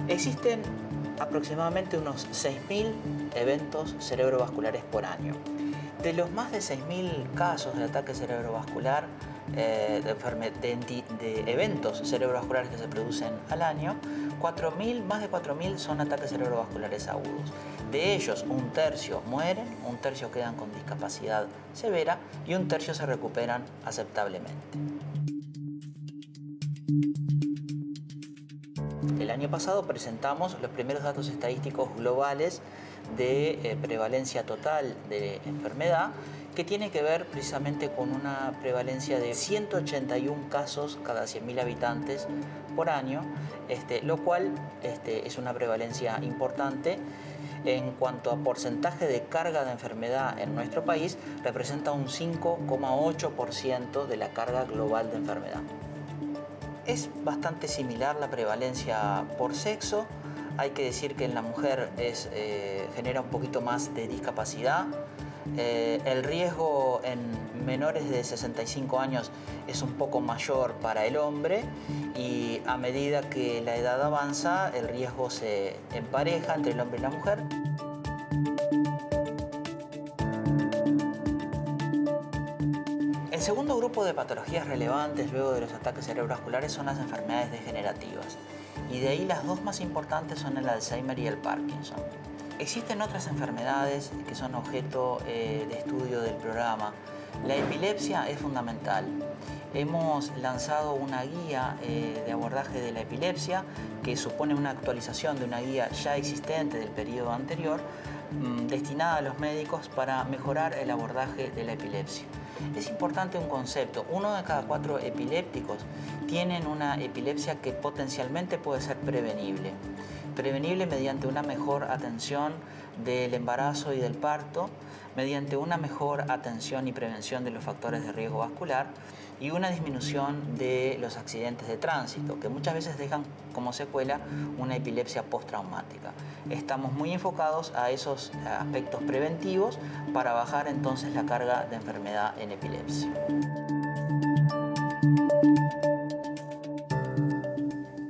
Existen aproximadamente unos 6.000 eventos cerebrovasculares por año. De los más de 6.000 casos de ataque cerebrovascular, de eventos cerebrovasculares que se producen al año, más de 4.000 son ataques cerebrovasculares agudos. De ellos, un tercio mueren, un tercio quedan con discapacidad severa y un tercio se recuperan aceptablemente. El año pasado presentamos los primeros datos estadísticos globales de prevalencia total de enfermedad, que tiene que ver precisamente con una prevalencia de 181 casos cada 100.000 habitantes por año, lo cual es una prevalencia importante. En cuanto a porcentaje de carga de enfermedad en nuestro país, representa un 5,8% de la carga global de enfermedad. Es bastante similar la prevalencia por sexo. Hay que decir que en la mujer genera un poquito más de discapacidad. El riesgo en menores de 65 años es un poco mayor para el hombre y a medida que la edad avanza, el riesgo se empareja entre el hombre y la mujer. segundo grupo de patologías relevantes luego de los ataques cerebrovasculares son las enfermedades degenerativas. Y de ahí las dos más importantes son el Alzheimer y el Parkinson. Existen otras enfermedades que son objeto de estudio del programa. La epilepsia es fundamental. Hemos lanzado una guía de abordaje de la epilepsia que supone una actualización de una guía ya existente del periodo anterior destinada a los médicos para mejorar el abordaje de la epilepsia. Es importante un concepto: 1 de cada 4 epilépticos tienen una epilepsia que potencialmente puede ser prevenible. Prevenible mediante una mejor atención del embarazo y del parto, mediante una mejor atención y prevención de los factores de riesgo vascular y una disminución de los accidentes de tránsito, que muchas veces dejan como secuela una epilepsia postraumática. Estamos muy enfocados a esos aspectos preventivos para bajar entonces la carga de enfermedad en epilepsia.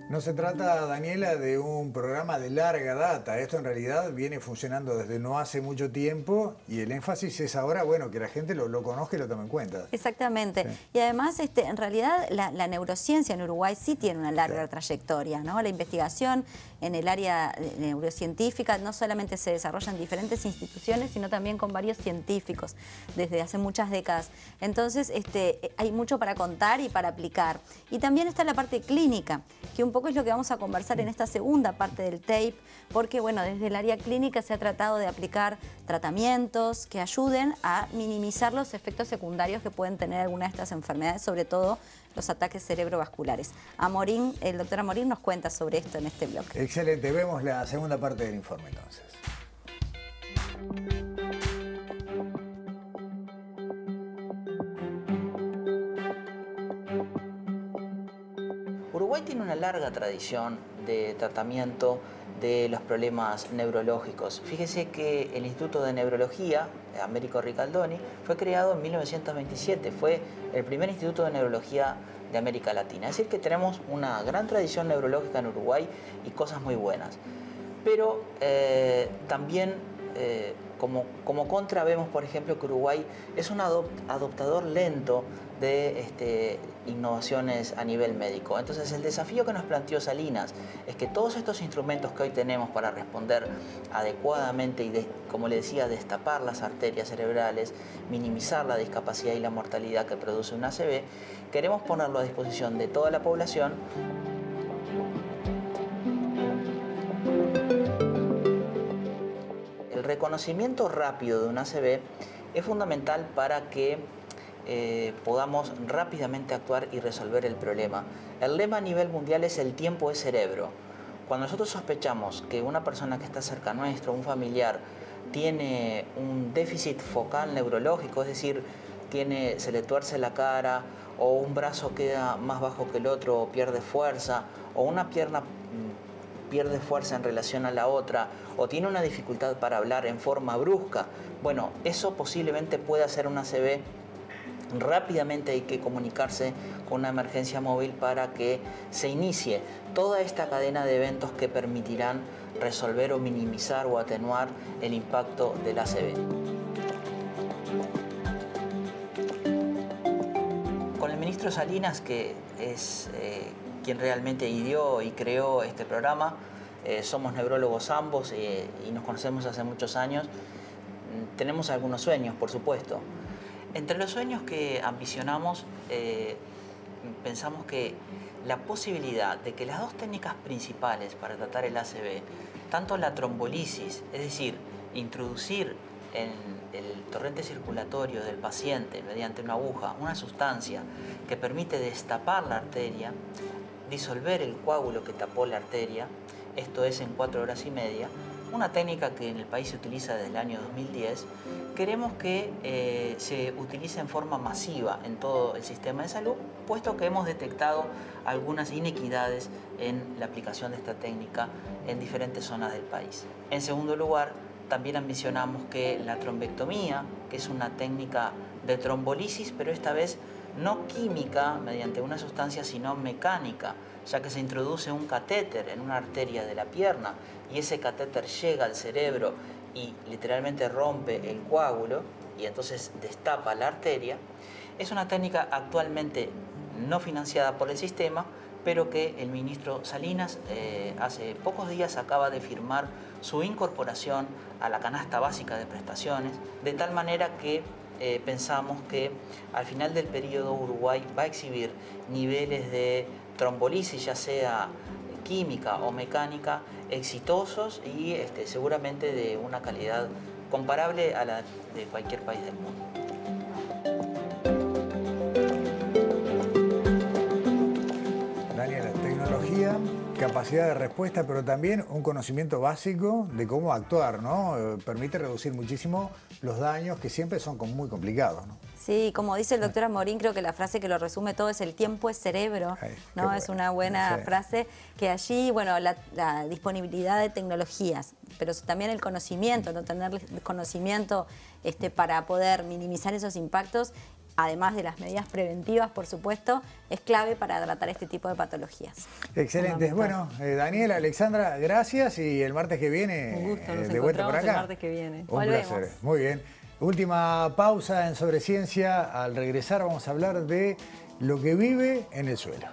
No se trata, Daniela, de un programa de larga data. Esto en realidad viene funcionando desde no hace mucho tiempo y el énfasis es ahora, bueno, que la gente lo conozca y lo tome en cuenta. Exactamente. Sí. Y además, en realidad, la neurociencia en Uruguay sí tiene una larga trayectoria, ¿no? La investigación en el área neurocientífica no solamente se desarrolla en diferentes instituciones, sino también con varios científicos desde hace muchas décadas. Entonces, hay mucho para contar y para aplicar. Y también está la parte clínica, que un poco es lo que vamos a conversar en esta segunda parte del tape, porque bueno, desde el área clínica se ha tratado de aplicar tratamientos que ayuden a minimizar los efectos secundarios que pueden tener algunas de estas enfermedades, sobre todo los ataques cerebrovasculares. El doctor Amorín nos cuenta sobre esto en este bloque. Excelente, vemos la segunda parte del informe entonces. Uruguay tiene una larga tradición de tratamiento de los problemas neurológicos. Fíjese que el Instituto de Neurología, Américo Ricaldoni, fue creado en 1927. Fue el primer instituto de neurología de América Latina. Es decir, que tenemos una gran tradición neurológica en Uruguay y cosas muy buenas. Pero también, como contra, vemos, por ejemplo, que Uruguay es un adoptador lento de innovaciones a nivel médico. Entonces, el desafío que nos planteó Salinas es que todos estos instrumentos que hoy tenemos para responder adecuadamente y, como le decía, destapar las arterias cerebrales, minimizar la discapacidad y la mortalidad que produce un ACV, queremos ponerlo a disposición de toda la población. El reconocimiento rápido de un ACV es fundamental para que podamos rápidamente actuar y resolver el problema. El lema a nivel mundial es "el tiempo es cerebro". Cuando nosotros sospechamos que una persona que está cerca nuestro, un familiar, tiene un déficit focal neurológico, es decir, se le tuerce la cara, o un brazo queda más bajo que el otro, o pierde fuerza, o una pierna pierde fuerza en relación a la otra, o tiene una dificultad para hablar en forma brusca, bueno, eso posiblemente pueda ser un ACV. Rápidamente hay que comunicarse con una emergencia móvil para que se inicie toda esta cadena de eventos que permitirán resolver o minimizar o atenuar el impacto del ACV. Con el ministro Salinas, que es quien realmente ideó y creó este programa, somos neurólogos ambos y nos conocemos hace muchos años, tenemos algunos sueños, por supuesto. Entre los sueños que ambicionamos, pensamos que la posibilidad de que las dos técnicas principales para tratar el ACV, tanto la trombolisis, es decir, introducir en el torrente circulatorio del paciente mediante una aguja una sustancia que permite destapar la arteria, disolver el coágulo que tapó la arteria, esto es en 4 horas y media, una técnica que en el país se utiliza desde el año 2010, queremos que se utilice en forma masiva en todo el sistema de salud, puesto que hemos detectado algunas inequidades en la aplicación de esta técnica en diferentes zonas del país. En segundo lugar, también ambicionamos que la trombectomía, que es una técnica de trombolisis, pero esta vez no química mediante una sustancia, sino mecánica, ya que se introduce un catéter en una arteria de la pierna y ese catéter llega al cerebro y literalmente rompe el coágulo y entonces destapa la arteria. Es una técnica actualmente no financiada por el sistema, pero que el ministro Salinas hace pocos días acaba de firmar su incorporación a la canasta básica de prestaciones, de tal manera que pensamos que al final del periodo Uruguay va a exhibir niveles de trombolisis, ya sea química o mecánica, exitosos y seguramente de una calidad comparable a la de cualquier país del mundo. Daniela, tecnología, capacidad de respuesta, pero también un conocimiento básico de cómo actuar, ¿no? Permite reducir muchísimo los daños que siempre son muy complicados, ¿no? Sí, como dice el doctor Amorín, creo que la frase que lo resume todo es el tiempo es cerebro, ¿no? Bueno. Es una buena frase que allí, bueno, la disponibilidad de tecnologías, pero también el conocimiento, no tener conocimiento para poder minimizar esos impactos, además de las medidas preventivas, por supuesto, es clave para tratar este tipo de patologías. Excelente. Bueno, Daniela, Alexandra, gracias y el martes que viene un gusto, nos de vuelta por acá. el martes que viene. Un placer. Muy bien. Última pausa en Sobre Ciencia. Al regresar vamos a hablar de lo que vive en el suelo.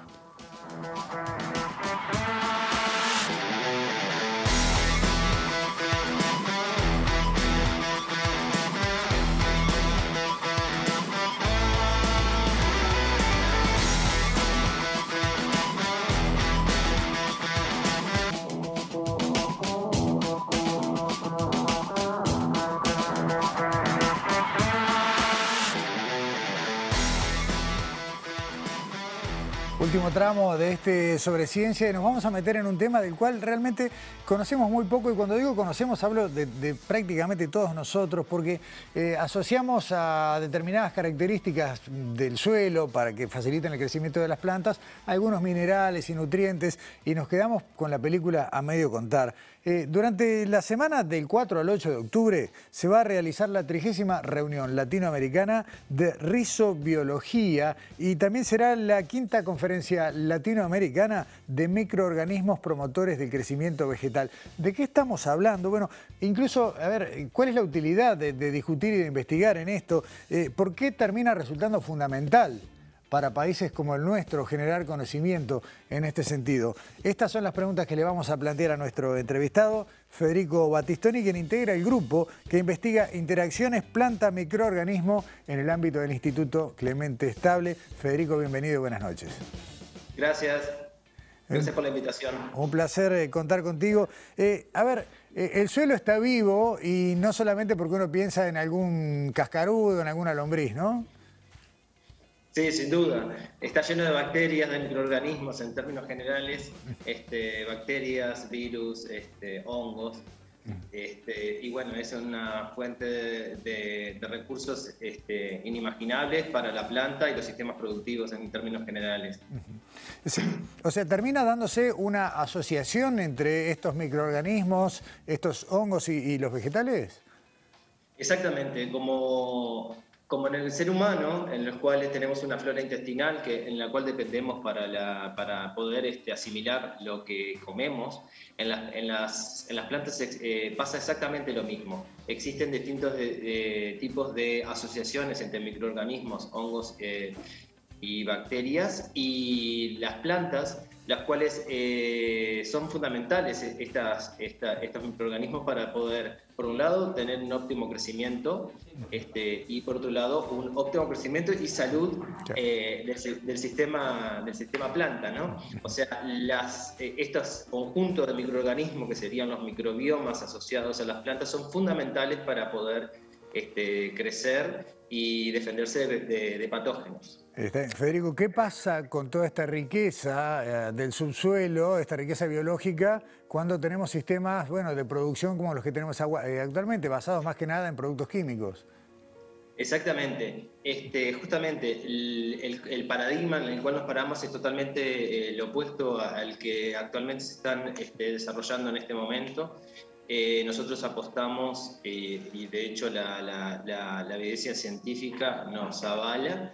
Último tramo de este Sobre Ciencia y nos vamos a meter en un tema del cual realmente conocemos muy poco, y cuando digo conocemos hablo de prácticamente todos nosotros, porque asociamos a determinadas características del suelo para que faciliten el crecimiento de las plantas algunos minerales y nutrientes, y nos quedamos con la película a medio contar. Durante la semana del 4 al 8 de octubre se va a realizar la 30ª reunión latinoamericana de rizobiología y también será la 5ª conferencia latinoamericana de microorganismos promotores del crecimiento vegetal. ¿De qué estamos hablando? Bueno, incluso, a ver, ¿cuál es la utilidad de discutir y de investigar en esto? ¿Por qué termina resultando fundamental para países como el nuestro generar conocimiento en este sentido? Estas son las preguntas que le vamos a plantear a nuestro entrevistado, Federico Battistoni, quien integra el grupo que investiga interacciones planta-microorganismo en el ámbito del Instituto Clemente Estable. Federico, bienvenido y buenas noches. Gracias. Gracias por la invitación. Un placer contar contigo. El suelo está vivo y no solamente porque uno piensa en algún cascarudo, en alguna lombriz, ¿no? Sí, sin duda. Está lleno de bacterias, de microorganismos en términos generales, bacterias, virus, hongos. Y bueno, es una fuente de recursos inimaginables para la planta y los sistemas productivos en términos generales. Sí. O sea, termina dándose una asociación entre estos microorganismos, estos hongos y los vegetales. Exactamente, como en el ser humano, en los cuales tenemos una flora intestinal en la cual dependemos para poder asimilar lo que comemos, en las plantas pasa exactamente lo mismo. Existen distintos tipos de asociaciones entre microorganismos, hongos y bacterias, y las plantas, las cuales son fundamentales estos microorganismos para poder, por un lado, tener un óptimo crecimiento y por otro lado, un óptimo crecimiento y salud del sistema planta, ¿no? O sea, estos conjuntos de microorganismos que serían los microbiomas asociados a las plantas son fundamentales para poder crecer y defenderse de patógenos. Federico, ¿qué pasa con toda esta riqueza del subsuelo, esta riqueza biológica, cuando tenemos sistemas de producción como los que tenemos actualmente, basados más que nada en productos químicos? Exactamente. Justamente el paradigma en el cual nos paramos es totalmente lo opuesto al que actualmente se están desarrollando en este momento. nosotros apostamos, y de hecho la evidencia científica nos avala,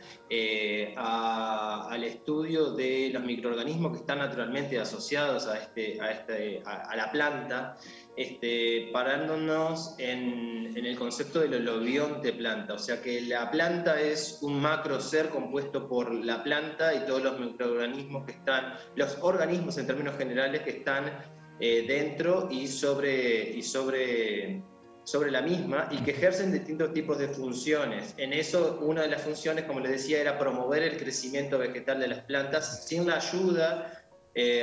al estudio de los microorganismos que están naturalmente asociados a la planta, parándonos en el concepto del holobionte planta, o sea que la planta es un macro ser compuesto por la planta y todos los microorganismos que están, los organismos en términos generales que están dentro y sobre la misma, y que ejercen distintos tipos de funciones. En eso, una de las funciones, como les decía, era promover el crecimiento vegetal de las plantas sin la ayuda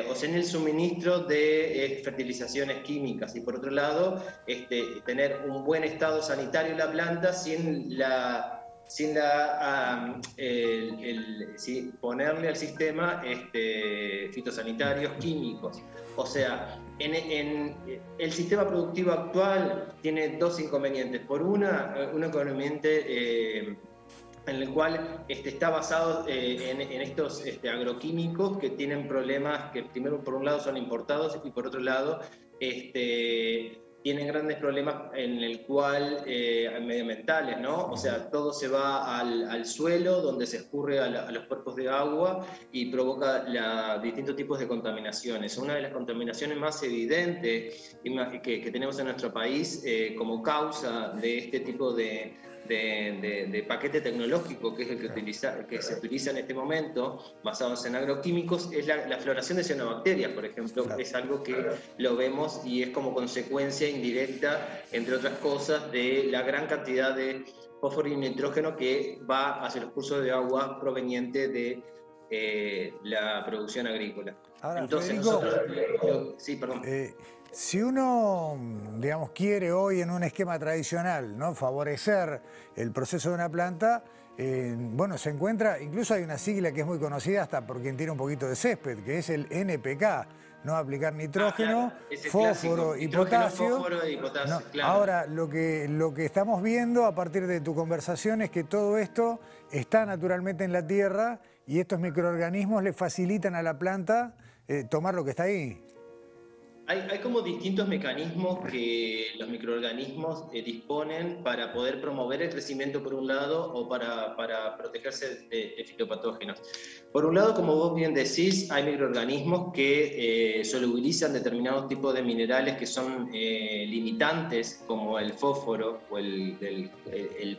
o sin el suministro de fertilizaciones químicas, y por otro lado, tener un buen estado sanitario de la planta sin ponerle al sistema fitosanitarios químicos. O sea, el sistema productivo actual tiene dos inconvenientes. Por un inconveniente en el cual está basado en estos agroquímicos que tienen problemas que primero por un lado son importados y por otro lado tienen grandes problemas en el cual medioambientales, ¿no? O sea, todo se va al suelo, donde se escurre a los cuerpos de agua y provoca distintos tipos de contaminaciones. Una de las contaminaciones más evidentes que tenemos en nuestro país como causa de este tipo de paquete tecnológico, que es el que se utiliza en este momento, basados en agroquímicos, es la floración de cianobacterias, por ejemplo. Es algo que lo vemos y es como consecuencia indirecta, entre otras cosas, de la gran cantidad de fósforo y nitrógeno que va hacia los cursos de agua proveniente de la producción agrícola. Ahora, entonces, Federico, nosotros... sí, perdón. Si uno, digamos, quiere hoy en un esquema tradicional, ¿no?, favorecer el proceso de una planta, bueno, se encuentra, incluso hay una sigla que es muy conocida hasta por quien tiene un poquito de césped, que es el NPK, no aplicar nitrógeno, fósforo y potasio. No, claro. Ahora, lo que estamos viendo a partir de tu conversación es que todo esto está naturalmente en la tierra y estos microorganismos le facilitan a la planta tomar lo que está ahí. Hay como distintos mecanismos que los microorganismos disponen para poder promover el crecimiento por un lado o para protegerse de fitopatógenos. Por un lado, como vos bien decís, hay microorganismos que solubilizan determinados tipos de minerales que son limitantes, como el fósforo o el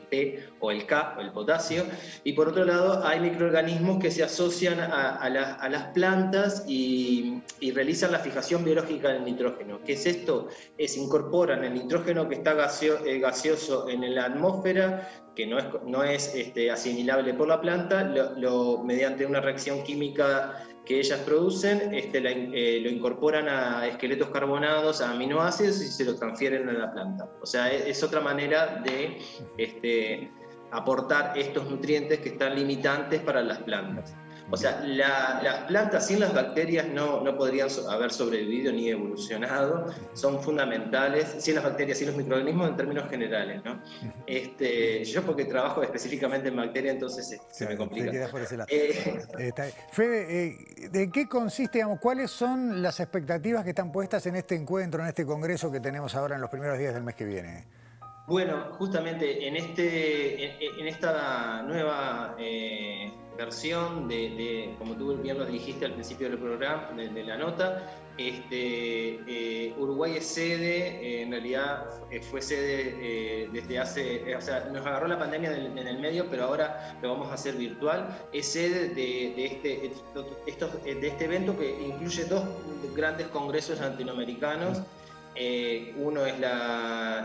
P o el K o el potasio. Y por otro lado, hay microorganismos que se asocian a las plantas y realizan la fijación biológica del nitrógeno. ¿Qué es esto? Incorporan el nitrógeno que está gaseoso en la atmósfera, que no es asimilable por la planta, mediante una reacción química que ellas producen, lo incorporan a esqueletos carbonados, a aminoácidos, y se lo transfieren a la planta. O sea, es otra manera de aportar estos nutrientes que están limitantes para las plantas. O sea, las plantas sin las bacterias no podrían haber sobrevivido ni evolucionado, son fundamentales, sin las bacterias, sin los microorganismos en términos generales, ¿no? Yo porque trabajo específicamente en bacterias, entonces se me complica. Te quedas por ese lado. Fede, ¿de qué consiste, digamos, cuáles son las expectativas que están puestas en este encuentro, en este congreso que tenemos ahora en los primeros días del mes que viene? Bueno, justamente en esta nueva versión como tú bien lo dijiste al principio del programa, de la nota, Uruguay es sede, en realidad fue sede desde hace, o sea, nos agarró la pandemia en el medio, pero ahora lo vamos a hacer virtual. Es sede de este evento que incluye dos grandes congresos latinoamericanos. Uno es la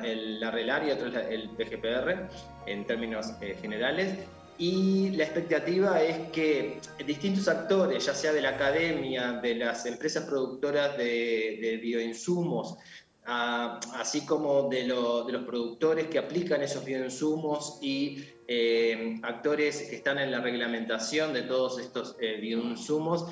RELAR y otro es el PGPR en términos generales, y la expectativa es que distintos actores, ya sea de la academia, de las empresas productoras de bioinsumos, así como de los productores que aplican esos bioinsumos y actores que están en la reglamentación de todos estos bioinsumos,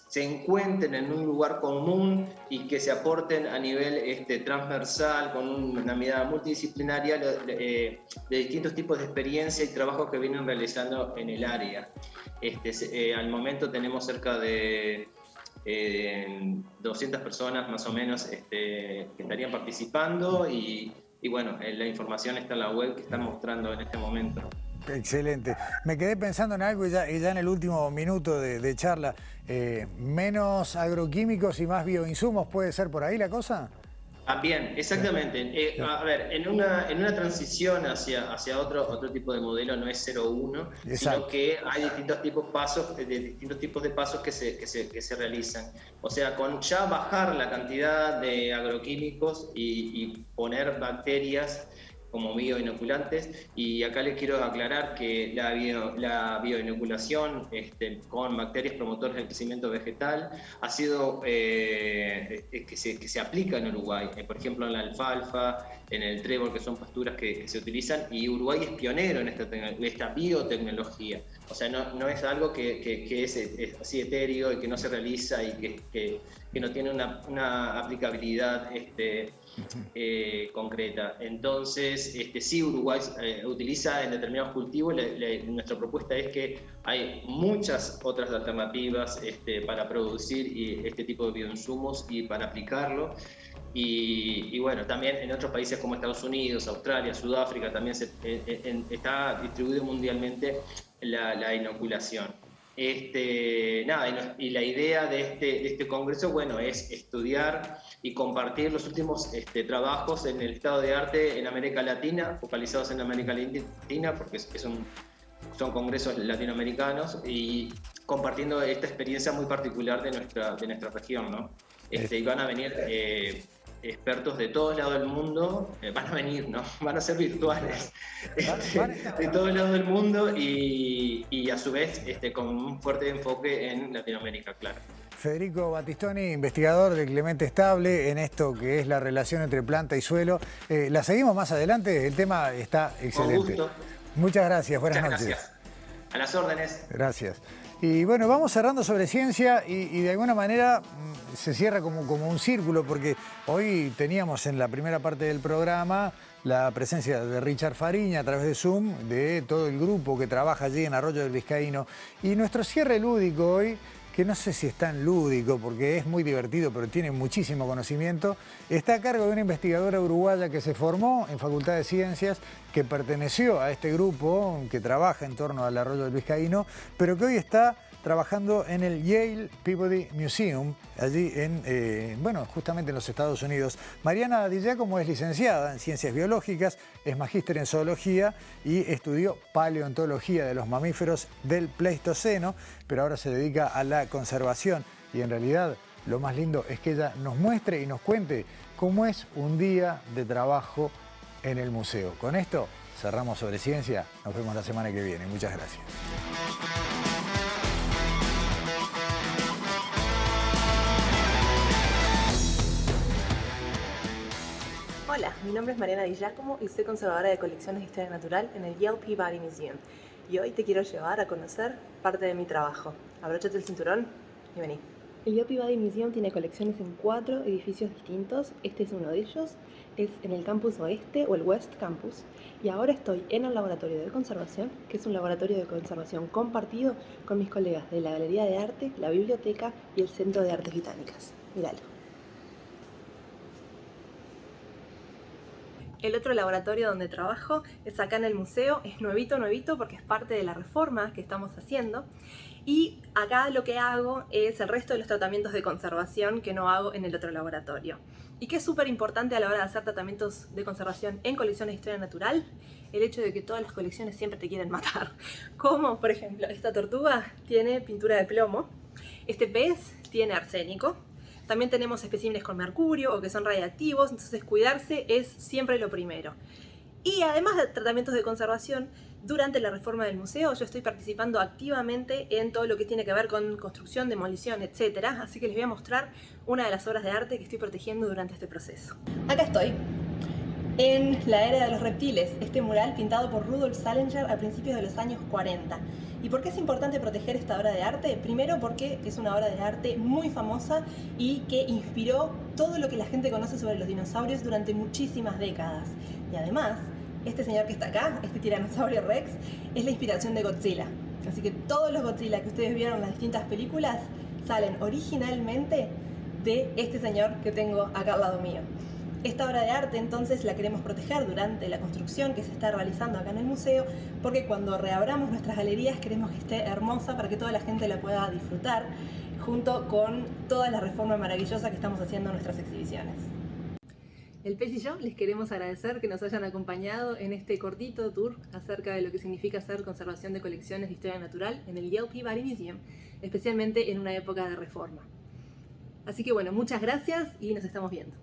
se encuentren en un lugar común y que se aporten a nivel transversal, con una mirada multidisciplinaria de distintos tipos de experiencia y trabajos que vienen realizando en el área. Al momento tenemos cerca de 200 personas más o menos que estarían participando y bueno, la información está en la web que están mostrando en este momento. Excelente. Me quedé pensando en algo y ya en el último minuto de charla. ¿Menos agroquímicos y más bioinsumos puede ser por ahí la cosa? También, exactamente. A ver, en una transición hacia otro tipo de modelo no es 0-1, sino que hay distintos tipos de pasos que se realizan. O sea, con ya bajar la cantidad de agroquímicos y poner bacterias como bioinoculantes, y acá les quiero aclarar que la bioinoculación con bacterias promotoras del crecimiento vegetal ha sido que se aplica en Uruguay, por ejemplo en la alfalfa, en el trébol, que son pasturas que se utilizan, y Uruguay es pionero en esta biotecnología. O sea, no es algo que es así etéreo y que no se realiza y que no tiene una aplicabilidad concreta. Entonces, sí, Uruguay utiliza en determinados cultivos. Nuestra propuesta es que hay muchas otras alternativas para producir este tipo de bioinsumos y para aplicarlo. Y bueno, también en otros países como Estados Unidos, Australia, Sudáfrica, también está distribuido mundialmente la inoculación. Y la idea de este congreso, bueno, es estudiar y compartir los últimos trabajos en el estado de arte en América Latina, focalizados en América Latina, porque son congresos latinoamericanos, y compartiendo esta experiencia muy particular de nuestra región, ¿no? Y van a venir expertos de todos lados del mundo, van a ser virtuales, de todos lados del mundo y a su vez con un fuerte enfoque en Latinoamérica, claro. Federico Battistoni, investigador de Clemente Estable en esto que es la relación entre planta y suelo. La seguimos más adelante, el tema está excelente. Con gusto. Muchas gracias, buenas noches. Gracias. A las órdenes. Gracias. Y bueno, vamos cerrando sobre ciencia y de alguna manera se cierra como un círculo, porque hoy teníamos en la primera parte del programa la presencia de Richard Fariña a través de Zoom, de todo el grupo que trabaja allí en Arroyo del Vizcaíno. Y nuestro cierre lúdico hoy, que no sé si es tan lúdico porque es muy divertido, pero tiene muchísimo conocimiento, está a cargo de una investigadora uruguaya que se formó en Facultad de Ciencias, que perteneció a este grupo que trabaja en torno al Arroyo del Vizcaíno, pero que hoy está trabajando en el Yale Peabody Museum, allí justamente en los Estados Unidos. Mariana Di Giacomo es licenciada en Ciencias Biológicas, es magíster en Zoología y estudió paleontología de los mamíferos del Pleistoceno, pero ahora se dedica a la conservación. Y en realidad lo más lindo es que ella nos muestre y nos cuente cómo es un día de trabajo en el museo. Con esto cerramos sobre ciencia. Nos vemos la semana que viene. Muchas gracias. Hola, mi nombre es Mariana Di Giacomo y soy conservadora de colecciones de historia natural en el Yale Peabody Museum. Y hoy te quiero llevar a conocer parte de mi trabajo. Abróchate el cinturón y vení. El Yale Peabody Museum tiene colecciones en 4 edificios distintos. Este es uno de ellos, es en el campus oeste o el West Campus. Y ahora estoy en el laboratorio de conservación, que es un laboratorio de conservación compartido con mis colegas de la Galería de Arte, la Biblioteca y el Centro de Artes Británicas. Míralo. El otro laboratorio donde trabajo es acá en el museo, es nuevito porque es parte de la reforma que estamos haciendo. Y acá lo que hago es el resto de los tratamientos de conservación que no hago en el otro laboratorio. Y que es súper importante a la hora de hacer tratamientos de conservación en colecciones de historia natural, el hecho de que todas las colecciones siempre te quieren matar. Como, por ejemplo, esta tortuga tiene pintura de plomo, este pez tiene arsénico, también tenemos especímenes con mercurio o que son radiactivos, entonces cuidarse es siempre lo primero. Y además de tratamientos de conservación, durante la reforma del museo yo estoy participando activamente en todo lo que tiene que ver con construcción, demolición, etc. Así que les voy a mostrar una de las obras de arte que estoy protegiendo durante este proceso. Acá estoy, en la era de los reptiles, este mural pintado por Rudolf Salinger a principios de los años 40. ¿Y por qué es importante proteger esta obra de arte? Primero porque es una obra de arte muy famosa y que inspiró todo lo que la gente conoce sobre los dinosaurios durante muchísimas décadas. Y además, este señor que está acá, este tiranosaurio Rex, es la inspiración de Godzilla. Así que todos los Godzilla que ustedes vieron en las distintas películas salen originalmente de este señor que tengo acá al lado mío. Esta obra de arte entonces la queremos proteger durante la construcción que se está realizando acá en el museo, porque cuando reabramos nuestras galerías queremos que esté hermosa para que toda la gente la pueda disfrutar, junto con toda la reforma maravillosa que estamos haciendo en nuestras exhibiciones. El PES y yo les queremos agradecer que nos hayan acompañado en este cortito tour acerca de lo que significa hacer conservación de colecciones de historia natural en el Yale Peabody Museum, especialmente en una época de reforma. Así que bueno, muchas gracias y nos estamos viendo.